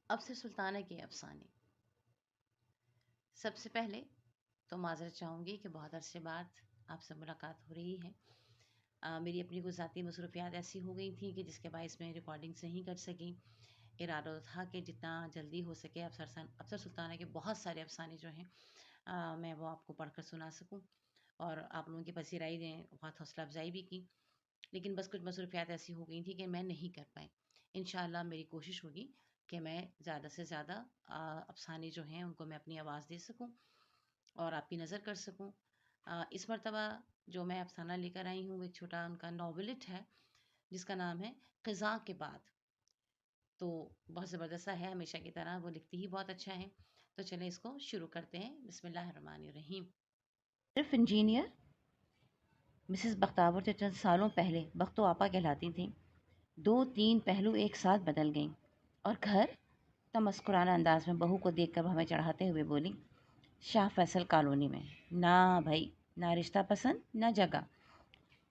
افسر سلطانہ کے افسانے۔ سب سے پہلے تو معذرت چاہوں گی کہ بہت عرصے بعد آپ سے ملاقات ہو رہی ہے۔ میری اپنی کچھ ذاتی مصروفیات ایسی ہو گئی تھیں کہ جس کے باعث میں ریکارڈنگس نہیں کر سکی۔ ارادہ تھا کہ جتنا جلدی ہو سکے افسر سلطانہ کے بہت سارے افسانے جو ہیں میں وہ آپ کو پڑھ کر سنا سکوں، اور آپ لوگوں کی پذیرائی نے بہت حوصلہ افزائی بھی کی، لیکن بس کچھ مصروفیات ایسی ہو گئی تھیں کہ میں نہیں کر پائی۔ انشاءاللہ میری کوشش ہوگی کہ میں زیادہ سے زیادہ افسانے جو ہیں ان کو میں اپنی آواز دے سکوں اور آپ کی نظر کر سکوں۔ اس مرتبہ جو میں افسانہ لے کر آئی ہوں وہ ایک چھوٹا ان کا ناولٹ ہے جس کا نام ہے خزاں کے بعد۔ تو بہت زبردست سا ہے، ہمیشہ کی طرح وہ لکھتی ہی بہت اچھا ہے۔ تو چلیں اس کو شروع کرتے ہیں۔ بسم اللہ الرحمن الرحیم۔ صرف انجینئر مسز بختاور جو چند سالوں پہلے بختو آپا کہلاتی تھیں، 2-3 پہلو ایک ساتھ بدل گئیں، اور گھر تمسکرانہ انداز میں بہو کو دیکھ کر ہمیں چڑھاتے ہوئے بولی، شاہ فیصل کالونی میں نہ بھائی، نہ رشتہ پسند نہ جگہ،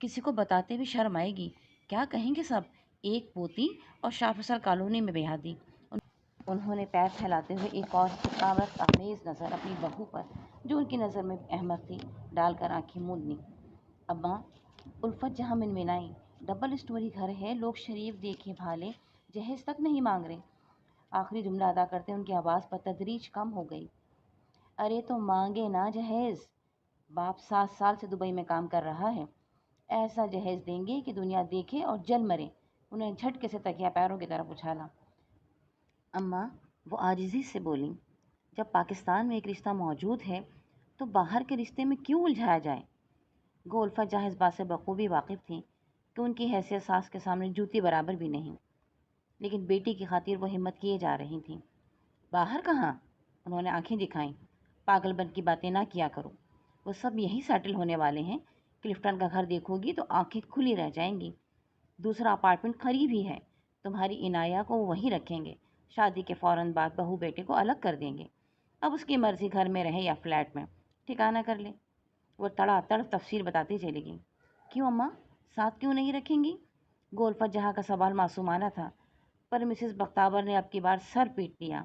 کسی کو بتاتے بھی شرم آئے گی، کیا کہیں گے سب، ایک پوتی اور شاہ فیصل کالونی میں بیاہ دی۔ انہوں نے پیر پھیلاتے ہوئے ایک اور حکامت آمیز نظر اپنی بہو پر، جو ان کی نظر میں احمد تھی، ڈال کر آنکھیں موند لیں۔ اماں، الفت جہاں منمنائی، ڈبل اسٹوری گھر ہے، لوگ شریف دیکھے بھالے، جہیز تک نہیں مانگ رہے۔ آخری جملہ ادا کرتے ان کی آواز پر تدریج کم ہو گئی۔ ارے تو مانگے نا جہیز، باپ 7 سال سے دبئی میں کام کر رہا ہے، ایسا جہیز دیں گے کہ دنیا دیکھے اور جل مرے۔ انہیں جھٹکے سے تکیا پیروں کی طرف اچھالا۔ اماں، وہ عاجزی سے بولیں، جب پاکستان میں ایک رشتہ موجود ہے تو باہر کے رشتے میں کیوں الجھایا جائے؟ گو الفت جہاں اس بات سے بخوبی واقف تھیں کہ ان کی حیثیت ساس کے سامنے جوتی برابر بھی نہیں، لیکن بیٹی کی خاطر وہ ہمت کیے جا رہی تھیں۔ باہر کہاں؟ انہوں نے آنکھیں دکھائیں۔ پاگل بن کی باتیں نہ کیا کرو، وہ سب یہی سیٹل ہونے والے ہیں۔ کلفٹن کا گھر دیکھو گی تو آنکھیں کھلی رہ جائیں گی۔ دوسرا اپارٹمنٹ قریب ہی ہے، تمہاری عنایہ کو وہ وہیں رکھیں گے۔ شادی کے فوراً بعد بہو بیٹے کو الگ کر دیں گے، اب اس کی مرضی گھر میں رہے یا فلیٹ میں، ٹھکانہ کر لے۔ وہ تڑا تڑ تفصیل بتاتی چلی گئی۔ کیوں اماں، ساتھ کیوں نہیں رکھیں گی؟ گو الفت جہاں کا سوال معصومانہ تھا، پر مسز بختاور نے اب کی بار سر پیٹ لیا۔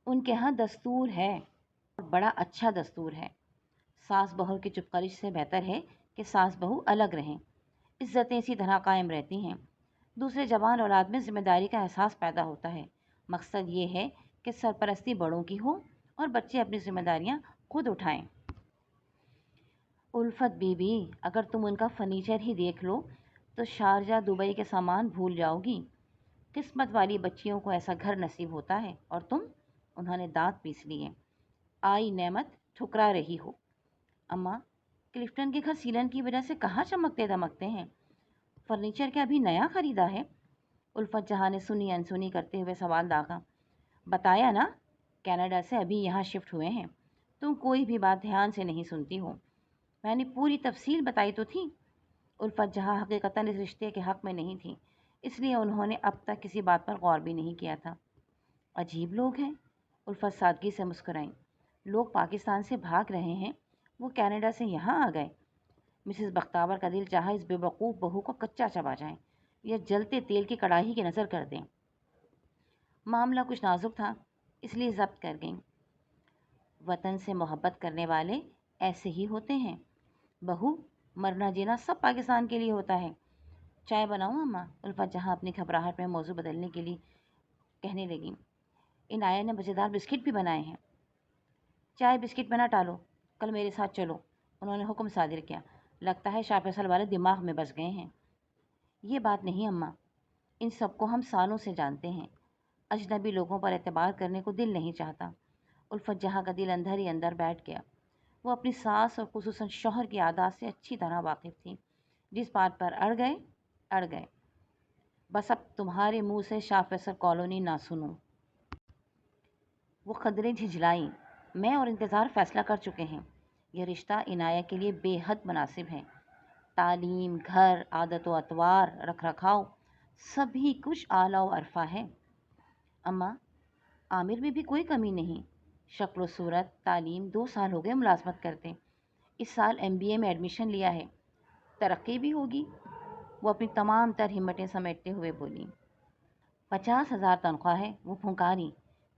ان کے ہاں دستور ہے، اور بڑا اچھا دستور ہے۔ ساس بہو کی چپکرش سے بہتر ہے کہ ساس بہو الگ رہیں، عزتیں اسی طرح قائم رہتی ہیں۔ دوسرے جوان اولاد میں ذمہ داری کا احساس پیدا ہوتا ہے۔ مقصد یہ ہے کہ سرپرستی بڑوں کی ہو اور بچے اپنی ذمہ داریاں خود اٹھائیں۔ الفت بی بی، اگر تم ان کا فرنیچر ہی دیکھ لو تو شارجہ دبئی کے سامان بھول جاؤ گی۔ قسمت والی بچیوں کو ایسا گھر نصیب ہوتا ہے، اور تم، انہوں نے دانت پیس لیے، آئی نعمت ٹھکرا رہی ہو۔ اماں، کلفٹن کے گھر سیلن کی وجہ سے کہاں چمکتے دمکتے ہیں؟ فرنیچر کیا ابھی نیا خریدا ہے؟ الفت جہاں نے سنی انسنی کرتے ہوئے سوال داغا۔ بتایا نا، کینیڈا سے ابھی یہاں شفٹ ہوئے ہیں۔ تم کوئی بھی بات دھیان سے نہیں سنتی ہو، میں نے پوری تفصیل بتائی تو تھی۔ الفت جہاں حقیقتاً اس رشتے کے حق میں نہیں تھی، اس لیے انہوں نے اب تک کسی بات پر غور بھی نہیں کیا تھا۔ عجیب لوگ ہیں، الفت سادگی سے مسکرائیں۔ لوگ پاکستان سے بھاگ رہے ہیں، وہ کینیڈا سے یہاں آ گئے۔ مسز بختاور کا دل چاہا اس بے وقوف بہو کو کچا چبا جائیں یا جلتے تیل کی کڑاہی کی نظر کر دیں۔ معاملہ کچھ نازک تھا، اس لیے ضبط کر گئیں۔ وطن سے محبت کرنے والے ایسے ہی ہوتے ہیں بہو، مرنا جینا سب پاکستان کے لیے ہوتا ہے۔ چائے بناؤں اماں؟ الفت جہاں اپنی گھبراہٹ میں موضوع بدلنے کے لیے کہنے لگیں۔ عنایہ نے مزیدار بسکٹ بھی بنائے ہیں۔ چائے بسکٹ میں نہ ٹالو، کل میرے ساتھ چلو، انہوں نے حکم صادر کیا۔ لگتا ہے شاہ فیصل والے دماغ میں بس گئے ہیں۔ یہ بات نہیں اماں، ان سب کو ہم سالوں سے جانتے ہیں، اجنبی لوگوں پر اعتبار کرنے کو دل نہیں چاہتا۔ الفت جہاں کا دل اندر ہی اندر بیٹھ گیا۔ وہ اپنی ساس اور خصوصاً شوہر کی عادات سے اچھی طرح واقف تھی۔ جس بات پر اڑ گئے اڑ گئے، بس اب تمہارے منہ سے شاہ فیصل کالونی نہ سنوں۔ وہ قدریں جھنجھلائیں۔ میں اور انتظار فیصلہ کر چکے ہیں، یہ رشتہ عنایہ کے لیے بے حد مناسب ہے۔ تعلیم، گھر، عادت و اطوار، رکھ رکھاؤ، سبھی کچھ اعلیٰ و عرفہ ہے۔ اماں، عامر میں بھی کوئی کمی نہیں، شکل و صورت، تعلیم، 2 سال ہو گئے ملازمت کرتے، اس سال MBA میں ایڈمیشن لیا ہے، ترقی بھی ہوگی۔ وہ اپنی تمام تر ہمتیں سمیٹتے ہوئے بولی۔ 50,000 تنخواہ ہے، وہ پھنکاری۔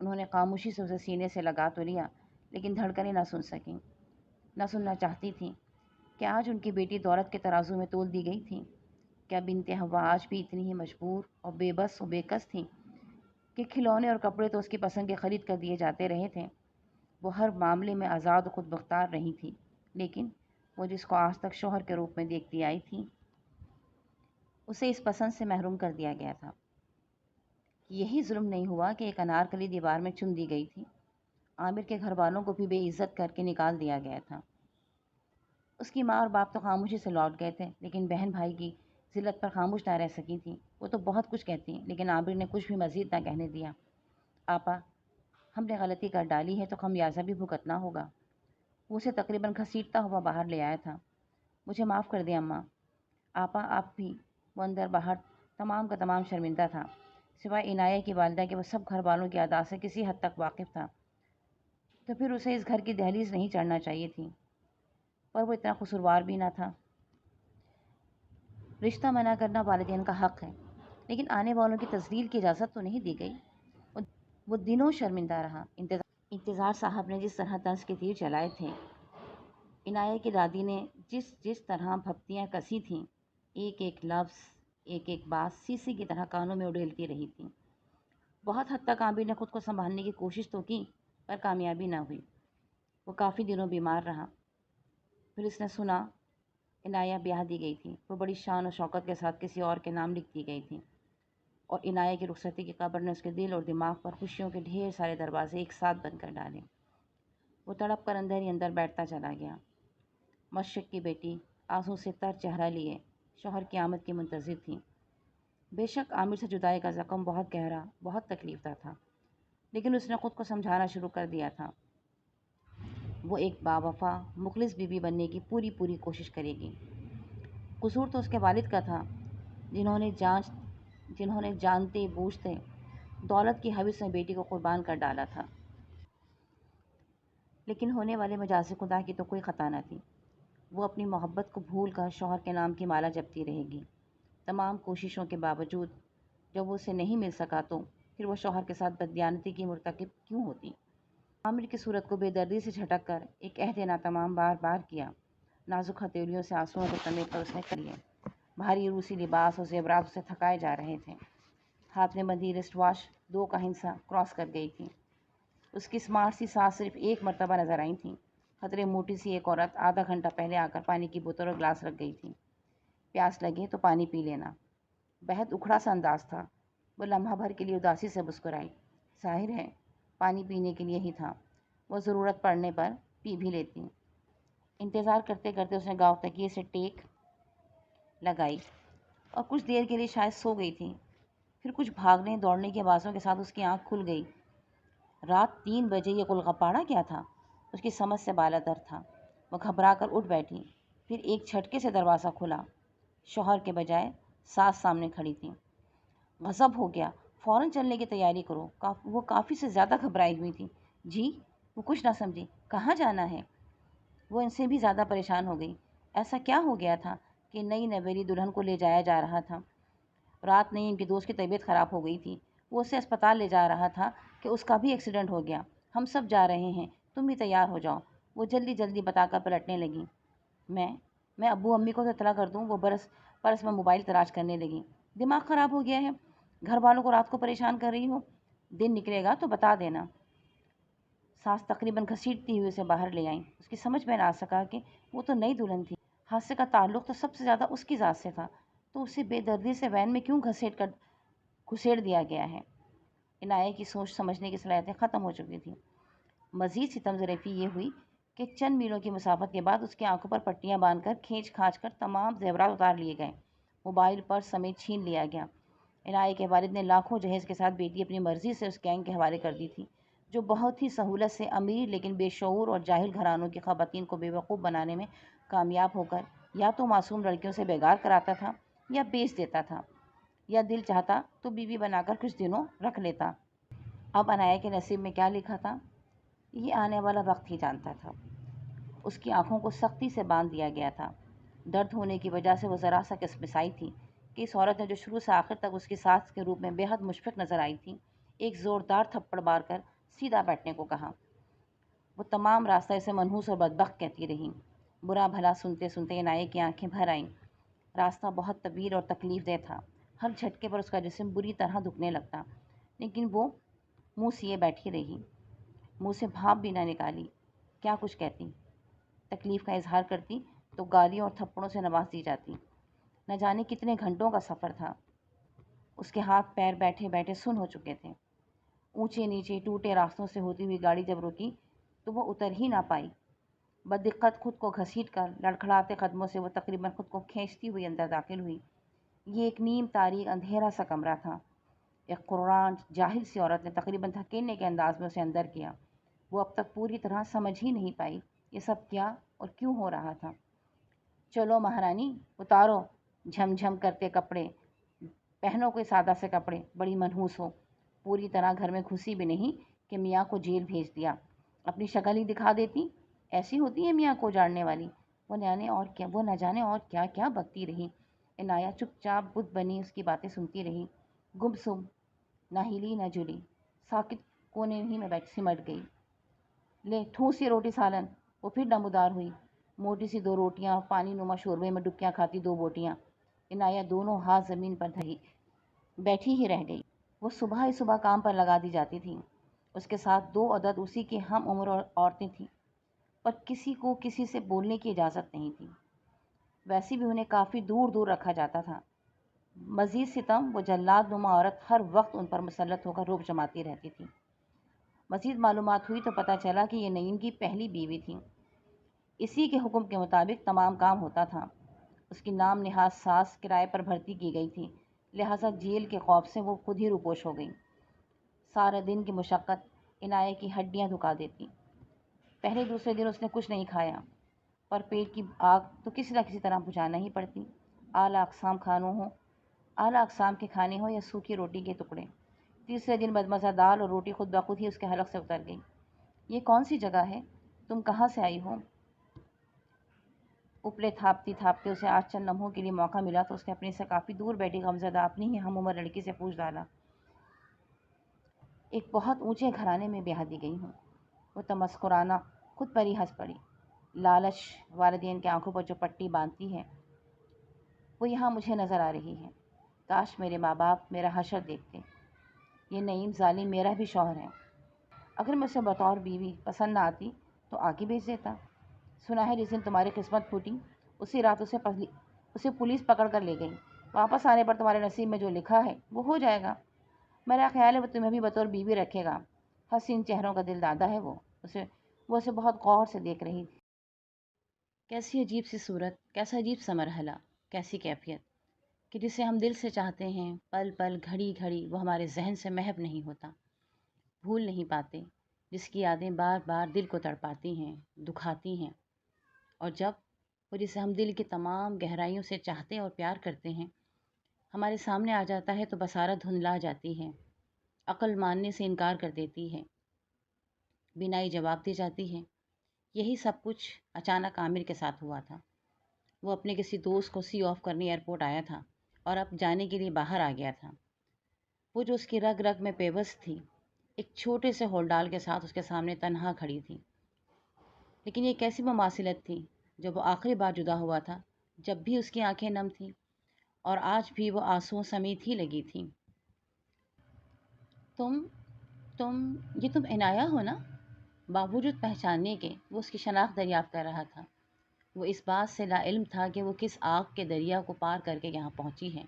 انہوں نے خاموشی سے اسے سینے سے لگا تو لیا، لیکن دھڑکنیں نہ سن سکیں، نہ سننا چاہتی تھیں کہ آج ان کی بیٹی دولت کے ترازو میں تول دی گئی تھی۔ کیا بنت حوا آج بھی اتنی ہی مجبور اور بے بس و بے کس تھیں کہ کھلونے اور کپڑے تو اس کی پسند کے خرید کر دیے جاتے رہے تھے؟ وہ ہر معاملے میں آزاد و خود مختار رہی تھی، لیکن وہ جس کو آج تک شوہر کے روپ میں دیکھتی آئی تھی، اسے اس پسند سے محروم کر دیا گیا تھا۔ یہی ظلم نہیں ہوا کہ ایک انارکلی دیوار میں چن دی گئی تھی؟ عامر کے گھر والوں کو بھی بے عزت کر کے نکال دیا گیا تھا۔ اس کی ماں اور باپ تو خاموشی سے لوٹ گئے تھے، لیکن بہن بھائی کی ذلت پر خاموش نہ رہ سکی تھی۔ وہ تو بہت کچھ کہتی، لیکن عامر نے کچھ بھی مزید نہ کہنے دیا۔ آپا، ہم نے غلطی کر ڈالی ہے تو خمیازہ بھی بھگتنا ہوگا۔ وہ اسے تقریباً گھسیٹتا ہوا باہر لے آیا تھا۔ مجھے معاف کر دیں اماں۔ آپا آپ بھی۔ وہ اندر باہر تمام کا تمام شرمندہ تھا، سوائے عنایہ کی والدہ کے وہ سب گھر والوں کی ادا سے کسی حد تک واقف تھا۔ تو پھر اسے اس گھر کی دہلیز نہیں چڑھنا چاہیے تھی، پر وہ اتنا قصوروار بھی نہ تھا۔ رشتہ منع کرنا والدین کا حق ہے، لیکن آنے والوں کی تذلیل کی اجازت تو نہیں دی گئی۔ وہ دنوں شرمندہ رہا۔ انتظار صاحب نے جس طرح طنز کے تیر چلائے تھے، عنایہ کی دادی نے جس طرح بھپتیاں کسی تھیں، ایک ایک لفظ، ایک ایک بات سیسی کی طرح کانوں میں اڑیلتی رہی تھی۔ بہت حد تک عامر نے خود کو سنبھالنے کی کوشش تو کی، پر کامیابی نہ ہوئی۔ وہ کافی دنوں بیمار رہا۔ پھر اس نے سنا عنایہ بیاہ دی گئی تھی۔ وہ بڑی شان و شوکت کے ساتھ کسی اور کے نام لکھ دی گئی تھی، اور عنایہ کی رخصتی کی خبر نے اس کے دل اور دماغ پر خوشیوں کے ڈھیر سارے دروازے ایک ساتھ بند کر ڈالے۔ وہ تڑپ کر اندر ہی اندر بیٹھتا چلا گیا۔ مشرق کی بیٹی آنسوں سے تر چہرہ لیے شوہر کی آمد کی منتظر تھی۔ بے شک عامر سے جدائی کا زخم بہت گہرا، بہت تکلیف دہ تھا، لیکن اس نے خود کو سمجھانا شروع کر دیا تھا۔ وہ ایک باوفا مخلص بیوی بننے کی پوری کوشش کرے گی۔ قصور تو اس کے والد کا تھا، جنہوں نے جانتے بوجھتے دولت کی ہوس میں بیٹی کو قربان کر ڈالا تھا۔ لیکن ہونے والے مجاز خدا کی تو کوئی خطا نہ تھی۔ وہ اپنی محبت کو بھول کر شوہر کے نام کی مالا جپتی رہے گی۔ تمام کوششوں کے باوجود جب وہ اسے نہیں مل سکا تو پھر وہ شوہر کے ساتھ بددیانتی کی مرتکب کیوں ہوتی؟ عامر کی صورت کو بے دردی سے جھٹک کر ایک عہد ناتمام بار بار کیا۔ نازک ہتھیلیوں سے آنسوؤں کو سمیٹ کر اس نے کر لیے۔ بھاری روسی لباس اور زیورات اسے تھکائے جا رہے تھے۔ ہاتھ میں بندھی رسٹ واچ 2 کا ہندسہ کراس کر گئی تھی۔ اس کی اسمارٹ سی سانس صرف ایک مرتبہ نظر آئی تھی۔ خطرے موٹی سی ایک عورت آدھا گھنٹہ پہلے آ کر پانی کی بوتل اور گلاس رکھ گئی تھی۔ پیاس لگے تو پانی پی لینا۔ بہت اکھڑا سا انداز تھا۔ وہ لمحہ بھر کے لیے اداسی سے مسکرائی۔ ظاہر ہے پانی پینے کے لیے ہی تھا، وہ ضرورت پڑنے پر پی بھی لیتی۔ انتظار کرتے کرتے اس نے گاؤں تکیے سے ٹیک لگائی اور کچھ دیر کے لیے شاید سو گئی تھی۔ پھر کچھ بھاگنے دوڑنے کی آوازوں کے ساتھ اس کی آنکھ کھل گئی۔ رات 3 بجے یہ غلغپاڑا کیا تھا؟ اس کی سمجھ سے بالاتر تھا۔ وہ گھبرا کر اٹھ بیٹھی۔ پھر ایک جھٹکے سے دروازہ کھلا۔ شوہر کے بجائے ساس سامنے کھڑی تھی۔ غضب ہو گیا۔ فوراً چلنے کی تیاری کرو۔ وہ کافی سے زیادہ گھبرائی ہوئی تھی۔ جی؟ وہ کچھ نہ سمجھی۔ کہاں جانا ہے؟ وہ ان سے بھی زیادہ پریشان ہو گئی۔ ایسا کیا ہو گیا تھا کہ نئی نویلی دلہن کو لے جایا جا رہا تھا؟ رات نہیں ان کی دوست کی طبیعت خراب ہو گئی تھی، وہ اسے اسپتال لے جا رہا تھا کہ اس کا بھی ایکسیڈنٹ ہو گیا۔ ہم سب جا رہے ہیں، تم بھی تیار ہو جاؤ۔ وہ جلدی جلدی بتا کر پلٹنے لگی۔ میں ابو امی کو تو اطلاع کر دوں۔ وہ پرس میں موبائل تلاش کرنے لگی۔ دماغ خراب ہو گیا ہے؟ گھر والوں کو رات کو پریشان کر رہی ہو؟ دن نکلے گا تو بتا دینا۔ سانس تقریباً گھسیٹتی ہوئی اسے باہر لے آئیں۔ اس کی سمجھ میں نہ آ سکا کہ وہ تو نئی دلہن تھی۔ حادثے کا تعلق تو سب سے زیادہ اس کی ذات سے تھا، تو اسے بے دردی سے وین میں کیوں گھسیڑ دیا گیا ہے؟ عنایہ کی سوچ سمجھنے کی صلاحیتیں ختم ہو چکی تھیں۔ مزید ستم ظریفی یہ ہوئی کہ چند میلوں کی مسافت کے بعد اس کی آنکھوں پر پٹیاں باندھ کر کھینچ کھانچ کر تمام زیورات اتار لیے گئے۔ موبائل پرس سمیت چھین لیا گیا۔ عنایہ کے والد نے لاکھوں جہیز کے ساتھ بیٹی اپنی مرضی سے اس گینگ کے حوالے کر دی تھی، جو بہت ہی سہولت سے امیر لیکن بے شعور اور جاہل گھرانوں کی خواتین کو بے وقوف بنانے میں کامیاب ہو کر یا تو معصوم لڑکیوں سے بیگار کراتا تھا یا بیچ دیتا تھا، یا دل چاہتا تو بیوی بنا کر کچھ دنوں رکھ لیتا۔ اب عنایہ کے نصیب میں کیا لکھا تھا، یہ آنے والا وقت ہی جانتا تھا۔ اس کی آنکھوں کو سختی سے باندھ دیا گیا تھا۔ درد ہونے کی وجہ سے وہ ذرا سا کسمسائی تھی کہ اس عورت نے جو شروع سے آخر تک اس کی ساس کے روپ میں بے حد مشفق نظر آئی تھی، ایک زوردار تھپڑ مار کر سیدھا بیٹھنے کو کہا۔ وہ تمام راستہ اسے منحوس اور بدبخت کہتی رہی۔ برا بھلا سنتے سنتے عنایہ کی آنکھیں بھر آئیں۔ راستہ بہت طویل اور تکلیف دہ تھا۔ ہر جھٹکے پر اس کا جسم بری طرح دکھنے لگتا، لیکن وہ منہ سیے بیٹھی رہی۔ منہ سے بھاپ بھی نہ نکالی۔ کیا کچھ کہتی، تکلیف کا اظہار کرتی تو گالیوں اور تھپڑوں سے نواز دی جاتی۔ نہ جانے کتنے گھنٹوں کا سفر تھا۔ اس کے ہاتھ پیر بیٹھے بیٹھے سن ہو چکے تھے۔ اونچے نیچے ٹوٹے راستوں سے ہوتی ہوئی گاڑی جب رکی تو وہ اتر ہی نہ پائی۔ بددقت خود کو گھسیٹ کر لڑکھڑاتے قدموں سے وہ تقریباً خود کو کھینچتی ہوئی اندر داخل ہوئی۔ یہ ایک نیم تاریک اندھیرا سا کمرہ تھا۔ ایک قرآن جاہل سی عورت نے تقریباً دھکیلنے کے انداز میں اسے اندر کیا۔ وہ اب تک پوری طرح سمجھ ہی نہیں پائی یہ سب کیا اور کیوں ہو رہا تھا۔ چلو مہارانی، اتارو جھم جھم کرتے کپڑے، پہنو کوئی سادہ سے کپڑے، بڑی منحوس ہو، پوری طرح گھر میں گھسی بھی نہیں کہ میاں کو جیل بھیج دیا۔ اپنی شکل ہی دکھا دیتی، ایسی ہوتی ہے میاں کو جاڑنے والی۔ وہ نہ جانے اور کیا کیا بکتی رہی۔ عنایہ چپ چاپ بت بنی اس کی باتیں سنتی رہی، گمسم، نہ ہلی نہ جلی، ساکت کونے ہی میں سمٹ گئی۔ لے ٹھوس سی روٹی سالن۔ وہ پھر نمودار ہوئی۔ موٹی سی 2 روٹیاں اور پانی نما شوربے میں ڈبکیاں کھاتی 2 بوٹیاں۔ عنایہ دونوں ہاتھ زمین پر دھری بیٹھی ہی رہ گئی۔ وہ صبح ہی صبح کام پر لگا دی جاتی تھی۔ اس کے ساتھ 2 عدد اسی کی ہم عمر عورتیں تھیں، پر کسی کو کسی سے بولنے کی اجازت نہیں تھی۔ ویسے بھی انہیں کافی دور دور رکھا جاتا تھا۔ مزید ستم، وہ جلاد نما عورت ہر وقت ان پر مسلط ہو کر رعب جماتی رہتی تھی۔ مزید معلومات ہوئی تو پتہ چلا کہ یہ نعیم کی پہلی بیوی تھی۔ اسی کے حکم کے مطابق تمام کام ہوتا تھا۔ اس کی نام نہاد ساس کرائے پر بھرتی کی گئی تھی، لہٰذا جیل کے خوف سے وہ خود ہی روپوش ہو گئی۔ سارا دن کی مشقت عنایہ کی ہڈیاں دکھا دیتی۔ پہلے دوسرے دن اس نے کچھ نہیں کھایا، پر پیٹ کی آگ تو کسی نہ کسی طرح بجھانا ہی پڑتی، اعلیٰ اقسام کے کھانے ہوں یا سوکھی روٹی کے ٹکڑے۔ تیسرے دن بدمزہ دال اور روٹی خود بخود ہی اس کے حلق سے اتر گئی۔ یہ کون سی جگہ ہے؟ تم کہاں سے آئی ہو؟ اپلے تھاپتی تھاپتے اسے آج چند لمحوں کے لیے موقع ملا تو اس نے اپنے سے کافی دور بیٹھی غمزدہ اپنی ہی ہم عمر لڑکی سے پوچھ ڈالا۔ ایک بہت اونچے گھرانے میں بیاہ دی گئی ہوں۔ وہ تمسخرانہ خود پر ہی ہنس پڑی۔ لالچ والدین کے آنکھوں پر جو پٹی باندھتی ہے وہ یہاں مجھے نظر آ رہی ہے۔ کاش میرے ماں باپ میرا حشر دیکھتے۔ یہ نعیم ظالم میرا بھی شوہر ہے۔ اگر میں اسے بطور بیوی پسند نہ آتی تو آگے بھیج دیتا۔ سنا ہے جس دن تمہاری قسمت پھوٹی اسی رات اسے پولیس پکڑ کر لے گئی۔ واپس آنے پر تمہارے نصیب میں جو لکھا ہے وہ ہو جائے گا۔ میرا خیال ہے وہ تمہیں بھی بطور بیوی رکھے گا۔ حسین چہروں کا دل دادا ہے وہ اسے بہت غور سے دیکھ رہی تھی۔ کیسی عجیب سی صورت، کیسا عجیب سا مرحلہ، کیسی کیفیت کہ جسے ہم دل سے چاہتے ہیں، پل پل گھڑی گھڑی وہ ہمارے ذہن سے محو نہیں ہوتا، بھول نہیں پاتے، جس کی یادیں بار بار دل کو تڑپاتی ہیں، دکھاتی ہیں، اور جب وہ جسے ہم دل کی تمام گہرائیوں سے چاہتے اور پیار کرتے ہیں ہمارے سامنے آ جاتا ہے تو بصارت دھندلا جاتی ہے، عقل ماننے سے انکار کر دیتی ہے، بینائی جواب دی جاتی ہے۔ یہی سب کچھ اچانک عامر کے ساتھ ہوا تھا۔ وہ اپنے کسی دوست کو سی آف کرنے ایئرپورٹ آیا تھا اور اب جانے کے لیے باہر آ گیا تھا۔ وہ جو اس کی رگ رگ میں پیوست تھی ایک چھوٹے سے ہولڈال کے ساتھ اس کے سامنے تنہا کھڑی تھی، لیکن یہ کیسی مماثلت تھی جب وہ آخری بار جدا ہوا تھا، جب بھی اس کی آنکھیں نم تھیں اور آج بھی وہ آنسوؤں سمیت ہی لگی تھیں۔ تم عنایہ ہو نا؟ باوجود پہچاننے کے وہ اس کی شناخت دریافت کر رہا تھا۔ وہ اس بات سے لا علم تھا کہ وہ کس آگ کے دریا کو پار کر کے یہاں پہنچی ہے۔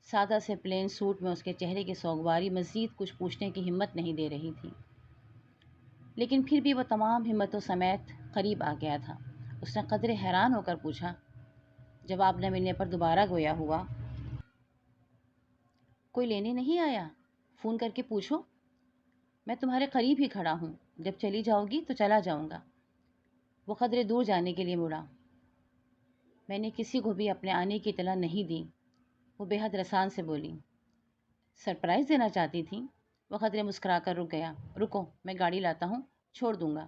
سادہ سے پلین سوٹ میں اس کے چہرے کی سوگواری مزید کچھ پوچھنے کی ہمت نہیں دے رہی تھی، لیکن پھر بھی وہ تمام ہمتوں سمیت قریب آ گیا تھا۔ اس نے قدرے حیران ہو کر پوچھا، جواب نہ ملنے پر دوبارہ گویا ہوا، کوئی لینے نہیں آیا؟ فون کر کے پوچھو، میں تمہارے قریب ہی کھڑا ہوں، جب چلی جاؤ گی تو چلا جاؤں گا۔ وہ قدرے دور جانے کے لیے مڑا۔ میں نے کسی کو بھی اپنے آنے کی اطلاع نہیں دی، وہ بے حد رسان سے بولی۔ سرپرائز دینا چاہتی تھیں؟ وہ قدرے مسکرا کر رک گیا۔ رکو، میں گاڑی لاتا ہوں، چھوڑ دوں گا۔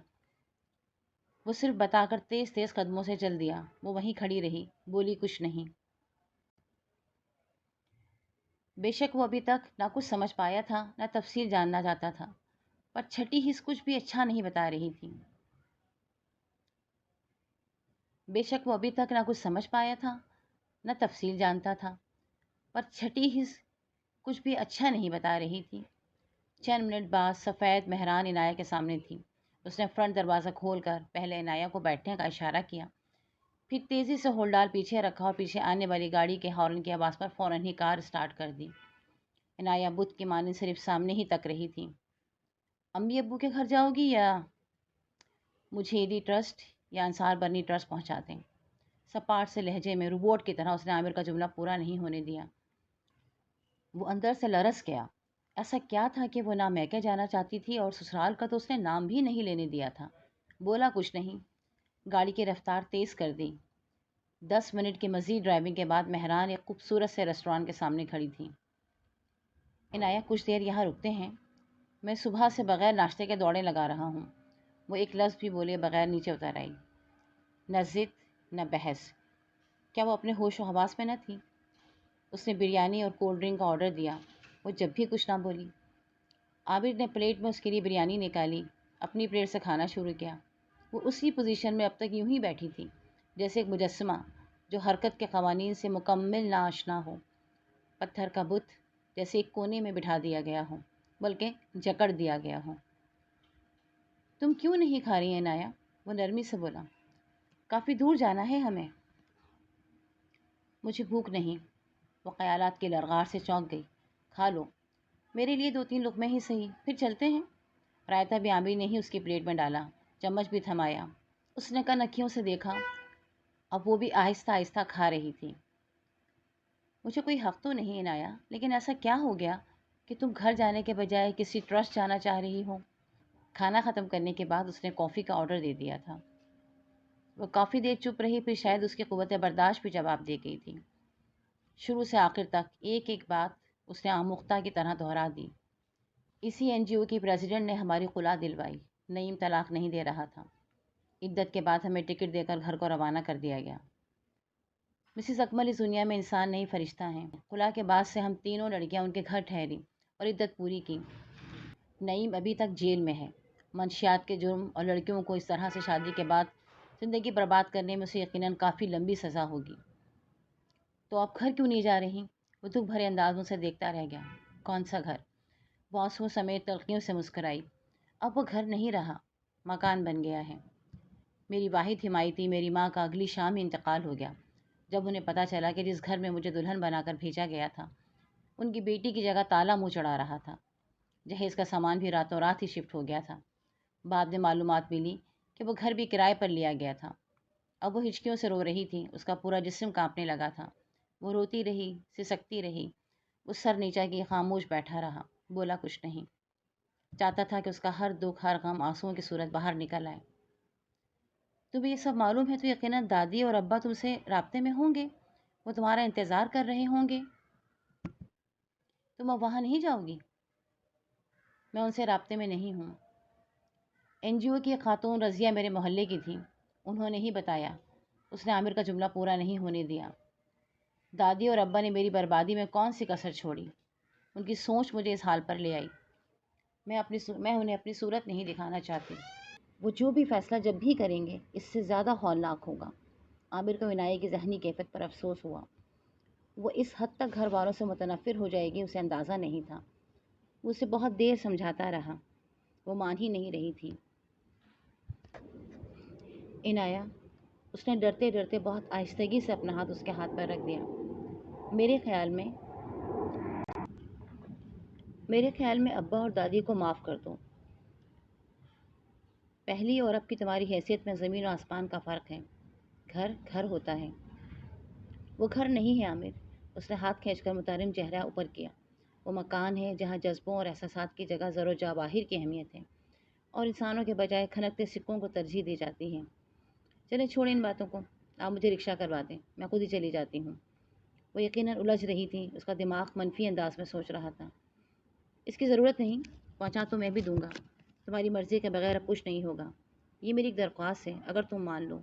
وہ صرف بتا کر تیز تیز قدموں سے چل دیا۔ وہ وہیں کھڑی رہی، بولی کچھ نہیں۔ بے شک وہ ابھی تک نہ کچھ سمجھ پایا تھا نہ تفصیل جاننا چاہتا تھا، پر چھٹی حص کچھ بھی اچھا نہیں بتا رہی تھی۔ بے شک وہ ابھی تک نہ کچھ سمجھ پایا تھا نہ تفصیل جانتا تھا، پر چھٹی حص کچھ بھی اچھا نہیں بتا رہی تھی۔ چند منٹ بعد سفید مہران عنایہ کے سامنے تھی۔ اس نے فرنٹ دروازہ کھول کر پہلے عنایہ کو بیٹھنے کا اشارہ کیا، پھر تیزی سے ہولڈال پیچھے رکھا اور پیچھے آنے والی گاڑی کے ہارن کی آواز پر فوراً ہی کار اسٹارٹ کر دی۔ عنایہ بت کی مانند صرف سامنے ہی تک رہی تھی۔ امی ابو کے گھر جاؤ گی یا مجھے ایڈی ٹرسٹ یا انصار برنی ٹرسٹ پہنچا دیں؟ سپاٹ سے لہجے میں روبوٹ کی طرح اس نے عامر کا جملہ پورا نہیں ہونے دیا۔ وہ اندر سے لرز گیا۔ ایسا کیا تھا کہ وہ نہ میکے جانا چاہتی تھی اور سسرال کا تو اس نے نام بھی نہیں لینے دیا تھا۔ بولا کچھ نہیں، گاڑی کی رفتار تیز کر دی۔ 10 منٹ کی مزید ڈرائیونگ کے بعد مہران ایک خوبصورت سے ریسٹورانٹ کے سامنے کھڑی تھی۔ عنایہ کچھ دیر یہاں رکتے ہیں؟ میں صبح سے بغیر ناشتے کے دوڑے لگا رہا ہوں۔ وہ ایک لفظ بھی بولے بغیر نیچے اتر آئی۔ نہ ضد نہ بحث۔ کیا وہ اپنے ہوش و حواس میں نہ تھی؟ اس نے بریانی اور کولڈ ڈرنک کا آرڈر دیا۔ وہ جب بھی کچھ نہ بولی۔ عابر نے پلیٹ میں اس کے لیے بریانی نکالی، اپنی پلیٹ سے کھانا شروع کیا۔ وہ اسی پوزیشن میں اب تک یوں ہی بیٹھی تھی، جیسے ایک مجسمہ جو حرکت کے قوانین سے مکمل ناآشنا ہو۔ پتھر کا بت جیسے ایک کونے میں بٹھا دیا گیا ہو، بلکہ جکڑ دیا گیا ہو۔ تم کیوں نہیں کھا رہی ہیں عنایہ؟ وہ نرمی سے بولا۔ کافی دور جانا ہے ہمیں۔ مجھے بھوک نہیں۔ وہ خیالات کے لرغار سے چونک گئی۔ کھا لو، میرے لیے 2-3 لقمے ہی صحیح، پھر چلتے ہیں۔ رائتا بھی عامر نے ہی اس کی پلیٹ میں ڈالا، چمچ بھی تھمایا۔ اس نے کنکھیوں سے دیکھا، اب وہ بھی آہستہ آہستہ کھا رہی تھی۔ مجھے کوئی حق تو نہیں عنایہ، لیکن ایسا کیا ہو گیا کہ تم گھر جانے کے بجائے کسی ٹرسٹ جانا چاہ رہی ہو؟ کھانا ختم کرنے کے بعد اس نے کافی کا آرڈر دے دیا تھا۔ وہ کافی دیر چپ رہی، پھر شاید اس کی قوت برداشت بھی جواب دے گئی تھی۔ شروع سے آخر تک ایک ایک بات اس نے آموختہ کی طرح دہرا دی۔ اسی این جی او کی پریزیڈنٹ نے ہماری خلا دلوائی۔ نعیم طلاق نہیں دے رہا تھا۔ عدت کے بعد ہمیں ٹکٹ دے کر گھر کو روانہ کر دیا گیا۔ مسز اکمل اس دنیا میں انسان نہیں فرشتہ ہیں۔ خلا کے بعد سے ہم تینوں لڑکیاں ان کے گھر ٹھہری اور عدت پوری کی۔ نعیم ابھی تک جیل میں ہے۔ منشیات کے جرم اور لڑکیوں کو اس طرح سے شادی کے بعد زندگی برباد کرنے میں اسے یقیناً کافی لمبی سزا ہوگی۔ تو آپ گھر کیوں نہیں جا رہی؟ وہ دکھ بھرے انداز سے دیکھتا رہ گیا۔ کون سا گھر؟ وہ آنسوؤں سمیت تلخیوں سے مسکرائی۔ اب وہ گھر نہیں رہا، مکان بن گیا ہے۔ میری واحد حمایتی میری ماں کا اگلی شام ہی انتقال ہو گیا، جب انہیں پتہ چلا کہ جس گھر میں مجھے دلہن بنا کر بھیجا گیا تھا، ان کی بیٹی کی جگہ تالا منہ چڑھا رہا تھا۔ جہیز کا سامان بھی راتوں رات ہی شفٹ ہو گیا تھا۔ بعد میں معلومات ملی کہ وہ گھر بھی کرائے پر لیا گیا تھا۔ اب وہ ہچکیوں سے رو رہی تھی، اس کا پورا جسم کانپنے لگا تھا۔ وہ روتی رہی، سسکتی رہی۔ وہ سر نیچا کیے خاموش بیٹھا رہا، بولا کچھ نہیں۔ چاہتا تھا کہ اس کا ہر دکھ ہر غم آنسوؤں کی صورت باہر نکل آئے۔ تمہیں یہ سب معلوم ہے تو یقیناً دادی اور ابا تم سے رابطے میں ہوں گے، وہ تمہارا انتظار کر رہے ہوں گے۔ تم اب وہاں نہیں جاؤ گی؟ میں ان سے رابطے میں نہیں ہوں۔ این جی او کی ایک خاتون رضیہ میرے محلے کی تھی، انہوں نے ہی بتایا۔ اس نے عامر کا جملہ پورا نہیں ہونے دیا۔ دادی اور ابا نے میری بربادی میں کون سی کسر چھوڑی؟ ان کی سوچ مجھے اس حال پر لے آئی۔ میں انہیں اپنی صورت نہیں دکھانا چاہتی۔ وہ جو بھی فیصلہ جب بھی کریں گے اس سے زیادہ ہولناک ہوگا۔ عامر کو عنایہ کی ذہنی کیفیت پر افسوس ہوا۔ وہ اس حد تک گھر والوں سے متنفر ہو جائے گی اسے اندازہ نہیں تھا۔ وہ اسے بہت دیر سمجھاتا رہا، وہ مان ہی نہیں رہی تھی۔ عنایہ، اس نے ڈرتے ڈرتے بہت آہستگی سے اپنا ہاتھ اس کے ہاتھ پر رکھ دیا۔ میرے خیال میں ابا اور دادی کو معاف کر دو۔ پہلی اور اب کی تمہاری حیثیت میں زمین و آسمان کا فرق ہے۔ گھر گھر ہوتا ہے۔ وہ گھر نہیں ہے عامر، اس نے ہاتھ کھینچ کر مترم چہرہ اوپر کیا۔ وہ مکان ہے جہاں جذبوں اور احساسات کی جگہ زر و جواہر کی اہمیت ہے اور انسانوں کے بجائے کھنکتے سکوں کو ترجیح دی جاتی ہے۔ چلیں چھوڑیں ان باتوں کو، آپ مجھے رکشہ کروا دیں، میں خود ہی چلی جاتی ہوں۔ وہ یقیناً الجھ رہی تھی، اس کا دماغ منفی انداز میں سوچ رہا تھا۔ اس کی ضرورت نہیں، پہنچا تو میں بھی دوں گا۔ تمہاری مرضی کے بغیر اب کچھ نہیں ہوگا۔ یہ میری ایک درخواست ہے، اگر تم مان لو۔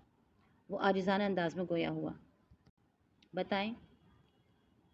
وہ عاجزانہ انداز میں گویا ہوا۔ بتائیں۔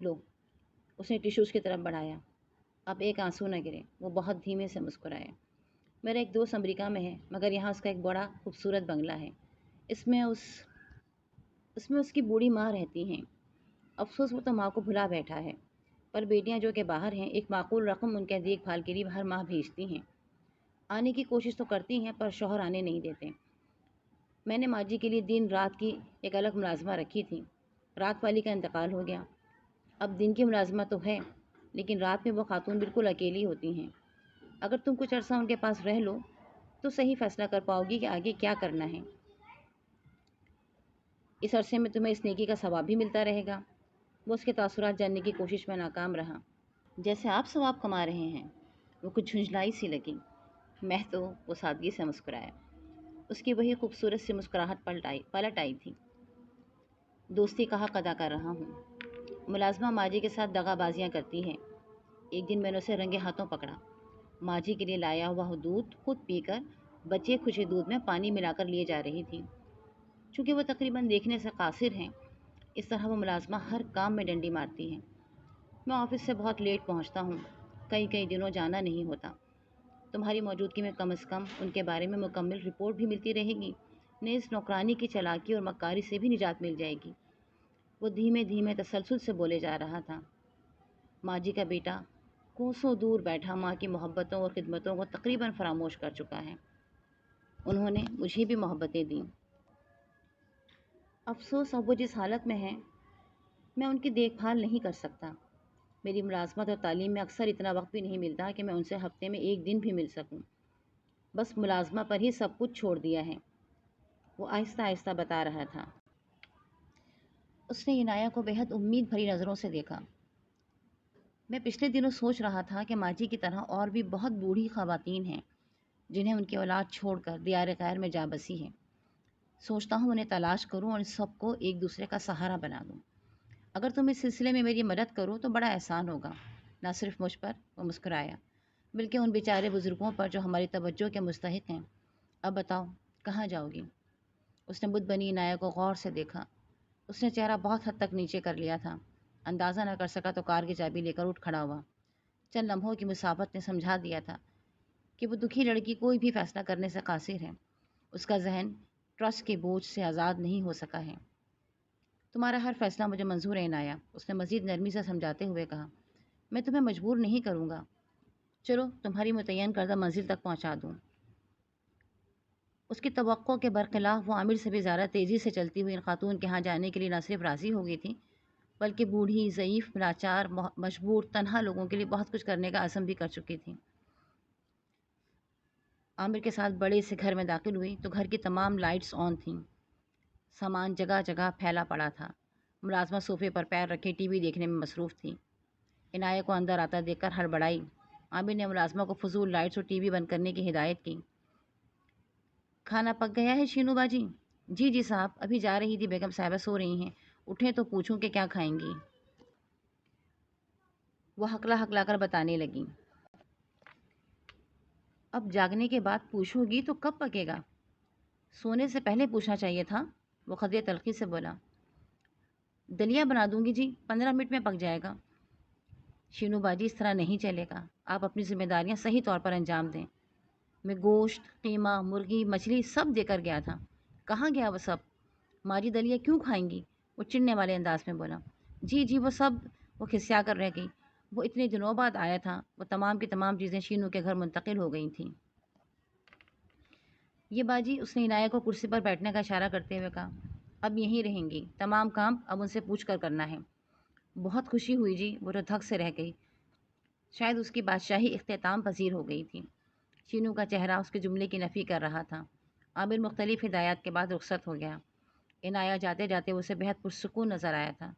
لو، اس نے ٹشوز کی طرف بڑھایا۔ اب ایک آنسو نہ گرے۔ وہ بہت دھیمے سے مسکرایا۔ میرا ایک دوست امریکہ میں ہے، مگر یہاں اس کا ایک بڑا خوبصورت بنگلہ ہے۔ اس میں اس کی بوڑھی ماں رہتی ہیں۔ افسوس وہ تو ماں کو بھلا بیٹھا ہے، پر بیٹیاں جو کہ باہر ہیں ایک معقول رقم ان کے دیکھ بھال کے لیے ہر ماہ بھیجتی ہیں۔ آنے کی کوشش تو کرتی ہیں پر شوہر آنے نہیں دیتے۔ میں نے ماں جی کے لیے دن رات کی ایک الگ ملازمہ رکھی تھی۔ رات والی کا انتقال ہو گیا۔ اب دن کی ملازمہ تو ہے، لیکن رات میں وہ خاتون بالکل اکیلی ہوتی ہیں۔ اگر تم کچھ عرصہ ان کے پاس رہ لو تو صحیح فیصلہ کر پاؤ گی کہ آگے کیا کرنا ہے۔ اس عرصے میں تمہیں اس نیکی کا ثواب بھی ملتا رہے گا۔ وہ اس کے تاثرات جاننے کی کوشش میں ناکام رہا۔ جیسے آپ ثواب کما رہے ہیں؟ وہ کچھ جھنجھلائی سی لگی۔ میں تو وہ سادگی سے مسکرایا۔ اس کی وہی خوبصورت سی مسکراہٹ پلٹ آئی تھی۔ دوستی کا حق ادا کر رہا ہوں۔ ملازمہ ماجی کے ساتھ دغا بازیاں کرتی ہے۔ ایک دن میں نے اسے رنگے ہاتھوں پکڑا۔ ماجی کے لیے لایا ہوا دودھ خود پی کر بچے کھچے دودھ میں پانی ملا کر لیے جا رہی تھی۔ چونکہ وہ تقریباً دیکھنے سے قاصر ہیں، اس طرح وہ ملازمہ ہر کام میں ڈنڈی مارتی ہے۔ میں آفس سے بہت لیٹ پہنچتا ہوں، کئی دنوں جانا نہیں ہوتا۔ تمہاری موجودگی میں کم از کم ان کے بارے میں مکمل رپورٹ بھی ملتی رہے گی۔ نیز نوکرانی کی چالاکی اور مکاری سے بھی نجات مل جائے گی۔ وہ دھیمے دھیمے تسلسل سے بولے جا رہا تھا۔ ماں جی کا بیٹا کوسوں دور بیٹھا ماں کی محبتوں اور خدمتوں کو تقریباً فراموش کر چکا ہے۔ انہوں نے مجھے بھی محبتیں دیں۔ افسوس اب وہ جس حالت میں ہیں، میں ان کی دیکھ بھال نہیں کر سکتا۔ میری ملازمت اور تعلیم میں اکثر اتنا وقت بھی نہیں ملتا کہ میں ان سے ہفتے میں ایک دن بھی مل سکوں۔ بس ملازمہ پر ہی سب کچھ چھوڑ دیا ہے، وہ آہستہ آہستہ بتا رہا تھا۔ اس نے عنایہ کو بہت امید بھری نظروں سے دیکھا۔ میں پچھلے دنوں سوچ رہا تھا کہ ماجی کی طرح اور بھی بہت بوڑھی خواتین ہیں جنہیں ان کی اولاد چھوڑ کر دیار غیر میں جا بسی ہے۔ سوچتا ہوں انہیں تلاش کروں اور سب کو ایک دوسرے کا سہارا بنا دوں۔ اگر تم اس سلسلے میں میری مدد کرو تو بڑا احسان ہوگا، نہ صرف مجھ پر، وہ مسکرایا، بلکہ ان بیچارے بزرگوں پر جو ہماری توجہ کے مستحق ہیں۔ اب بتاؤ کہاں جاؤ گی؟ اس نے بت بنی عنایہ کو غور سے دیکھا۔ اس نے چہرہ بہت حد تک نیچے کر لیا تھا۔ اندازہ نہ کر سکا تو کار کی چابی لے کر اٹھ کھڑا ہوا۔ چند لمحوں کی مسافت نے سمجھا دیا تھا کہ وہ دکھی لڑکی کوئی بھی فیصلہ کرنے سے قاصر ہے۔ اس کا ذہن ٹرسٹ کے بوجھ سے آزاد نہیں ہو سکا ہے۔ تمہارا ہر فیصلہ مجھے منظور ہے عنایہ، اس نے مزید نرمی سے سمجھاتے ہوئے کہا۔ میں تمہیں مجبور نہیں کروں گا۔ چلو تمہاری متعین کردہ منزل تک پہنچا دوں۔ اس کی توقع کے برخلاف وہ عامر سے بھی زیادہ تیزی سے چلتی ہوئی ان خاتون کے ہاں جانے کے لیے نہ صرف راضی ہو گئی تھی، بلکہ بوڑھی، ضعیف، لاچار، مجبور، تنہا لوگوں کے لیے بہت کچھ کرنے کا عزم بھی کر چکی تھی۔ عامر کے ساتھ بڑے سے گھر میں داخل ہوئی تو گھر کی تمام لائٹس آن تھیں۔ سامان جگہ جگہ پھیلا پڑا تھا۔ ملازمہ صوفے پر پیر رکھے ٹی وی دیکھنے میں مصروف تھی۔ عنایہ کو اندر آتا دیکھ کر ہڑبڑائی۔ عامر نے ملازمہ کو فضول لائٹس اور ٹی وی بند کرنے کی ہدایت کی۔ کھانا پک گیا ہے شینو باجی؟ جی صاحب، ابھی جا رہی تھی، بیگم صاحبہ سو رہی ہیں، اٹھیں تو پوچھوں کہ کیا کھائیں گی۔ وہ ہکلا ہکلا کر بتانے لگی۔ اب جاگنے کے بعد پوچھو گی تو کب پکے گا؟ سونے سے پہلے پوچھنا چاہیے تھا، وہ قدرے تلخی سے بولا۔ دلیا بنا دوں گی جی، 15 منٹ میں پک جائے گا۔ شینو باجی اس طرح نہیں چلے گا، آپ اپنی ذمہ داریاں صحیح طور پر انجام دیں۔ میں گوشت، قیمہ، مرغی، مچھلی سب دے کر گیا تھا، کہاں گیا وہ سب؟ ماجی دلیا کیوں کھائیں گی؟ وہ چڑھنے والے انداز میں بولا۔ جی وہ سب، وہ کھسیا کر رہ گئی، وہ اتنے دنوں بعد آیا تھا، وہ تمام کی تمام چیزیں شینو کے گھر منتقل ہو گئی تھیں۔ یہ باجی، اس نے عنایہ کو کرسی پر بیٹھنے کا اشارہ کرتے ہوئے کہا، اب یہیں رہیں گی، تمام کام اب ان سے پوچھ کر کرنا ہے۔ بہت خوشی ہوئی جی، وہ تو دھک سے رہ گئی، شاید اس کی بادشاہی اختتام پذیر ہو گئی تھی۔ شینو کا چہرہ اس کے جملے کی نفی کر رہا تھا۔ عامر مختلف ہدایات کے بعد رخصت ہو گیا۔ عنایہ جاتے جاتے اسے بہت پرسکون نظر آیا تھا۔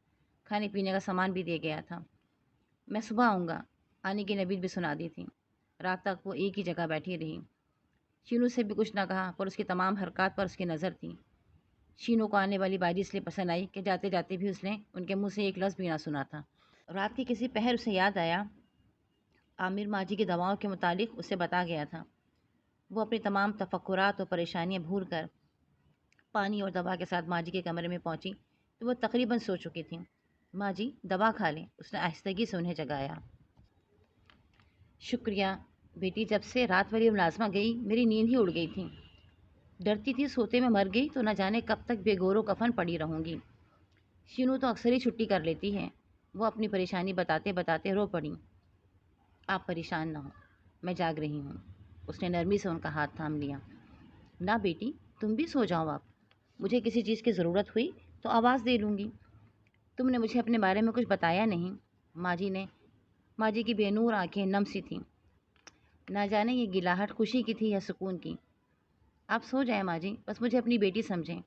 کھانے پینے کا سامان بھی دے گیا تھا۔ میں صبح آؤں گا، آنے کی نوید بھی سنا دی تھی۔ رات تک وہ ایک ہی جگہ بیٹھی رہی۔ شینو سے بھی کچھ نہ کہا، پر اس کی تمام حرکات پر اس کی نظر تھی۔ شینو کو آنے والی باجی اس لیے پسند آئی کہ جاتے جاتے بھی اس نے ان کے منہ سے ایک لفظ بھی نہ سنا تھا۔ رات کی کسی پہر اسے یاد آیا، عامر ماجی کی دواؤں کے متعلق اسے بتا گیا تھا۔ وہ اپنی تمام تفکرات اور پریشانیاں بھول کر پانی اور دوا کے ساتھ ماں جی کے کمرے میں پہنچی تو وہ تقریباً سو چکی تھیں۔ ماں جی دوا کھا لیں، اس نے آہستگی سے انہیں جگایا۔ شکریہ بیٹی، جب سے رات والی ملازمہ گئی میری نیند ہی اڑ گئی تھی، ڈرتی تھی سوتے میں مر گئی تو نہ جانے کب تک بے گور و کفن پڑی رہوں گی۔ شینو تو اکثر ہی چھٹی کر لیتی ہے۔ وہ اپنی پریشانی بتاتے بتاتے رو پڑی۔ آپ پریشان نہ ہو، میں جاگ رہی ہوں۔ اس نے نرمی سے ان کا ہاتھ تھام لیا۔ نہ بیٹی، تم بھی سو جاؤ، آپ مجھے کسی چیز کی ضرورت ہوئی تو آواز دے لوں گی۔ تم نے مجھے اپنے بارے میں کچھ بتایا نہیں۔ ماں جی کی بے نور آنکھیں نم سی تھیں۔ نہ جانے یہ گلاہٹ خوشی کی تھی یا سکون کی۔ آپ سو جائیں ماں جی، بس مجھے اپنی بیٹی سمجھیں۔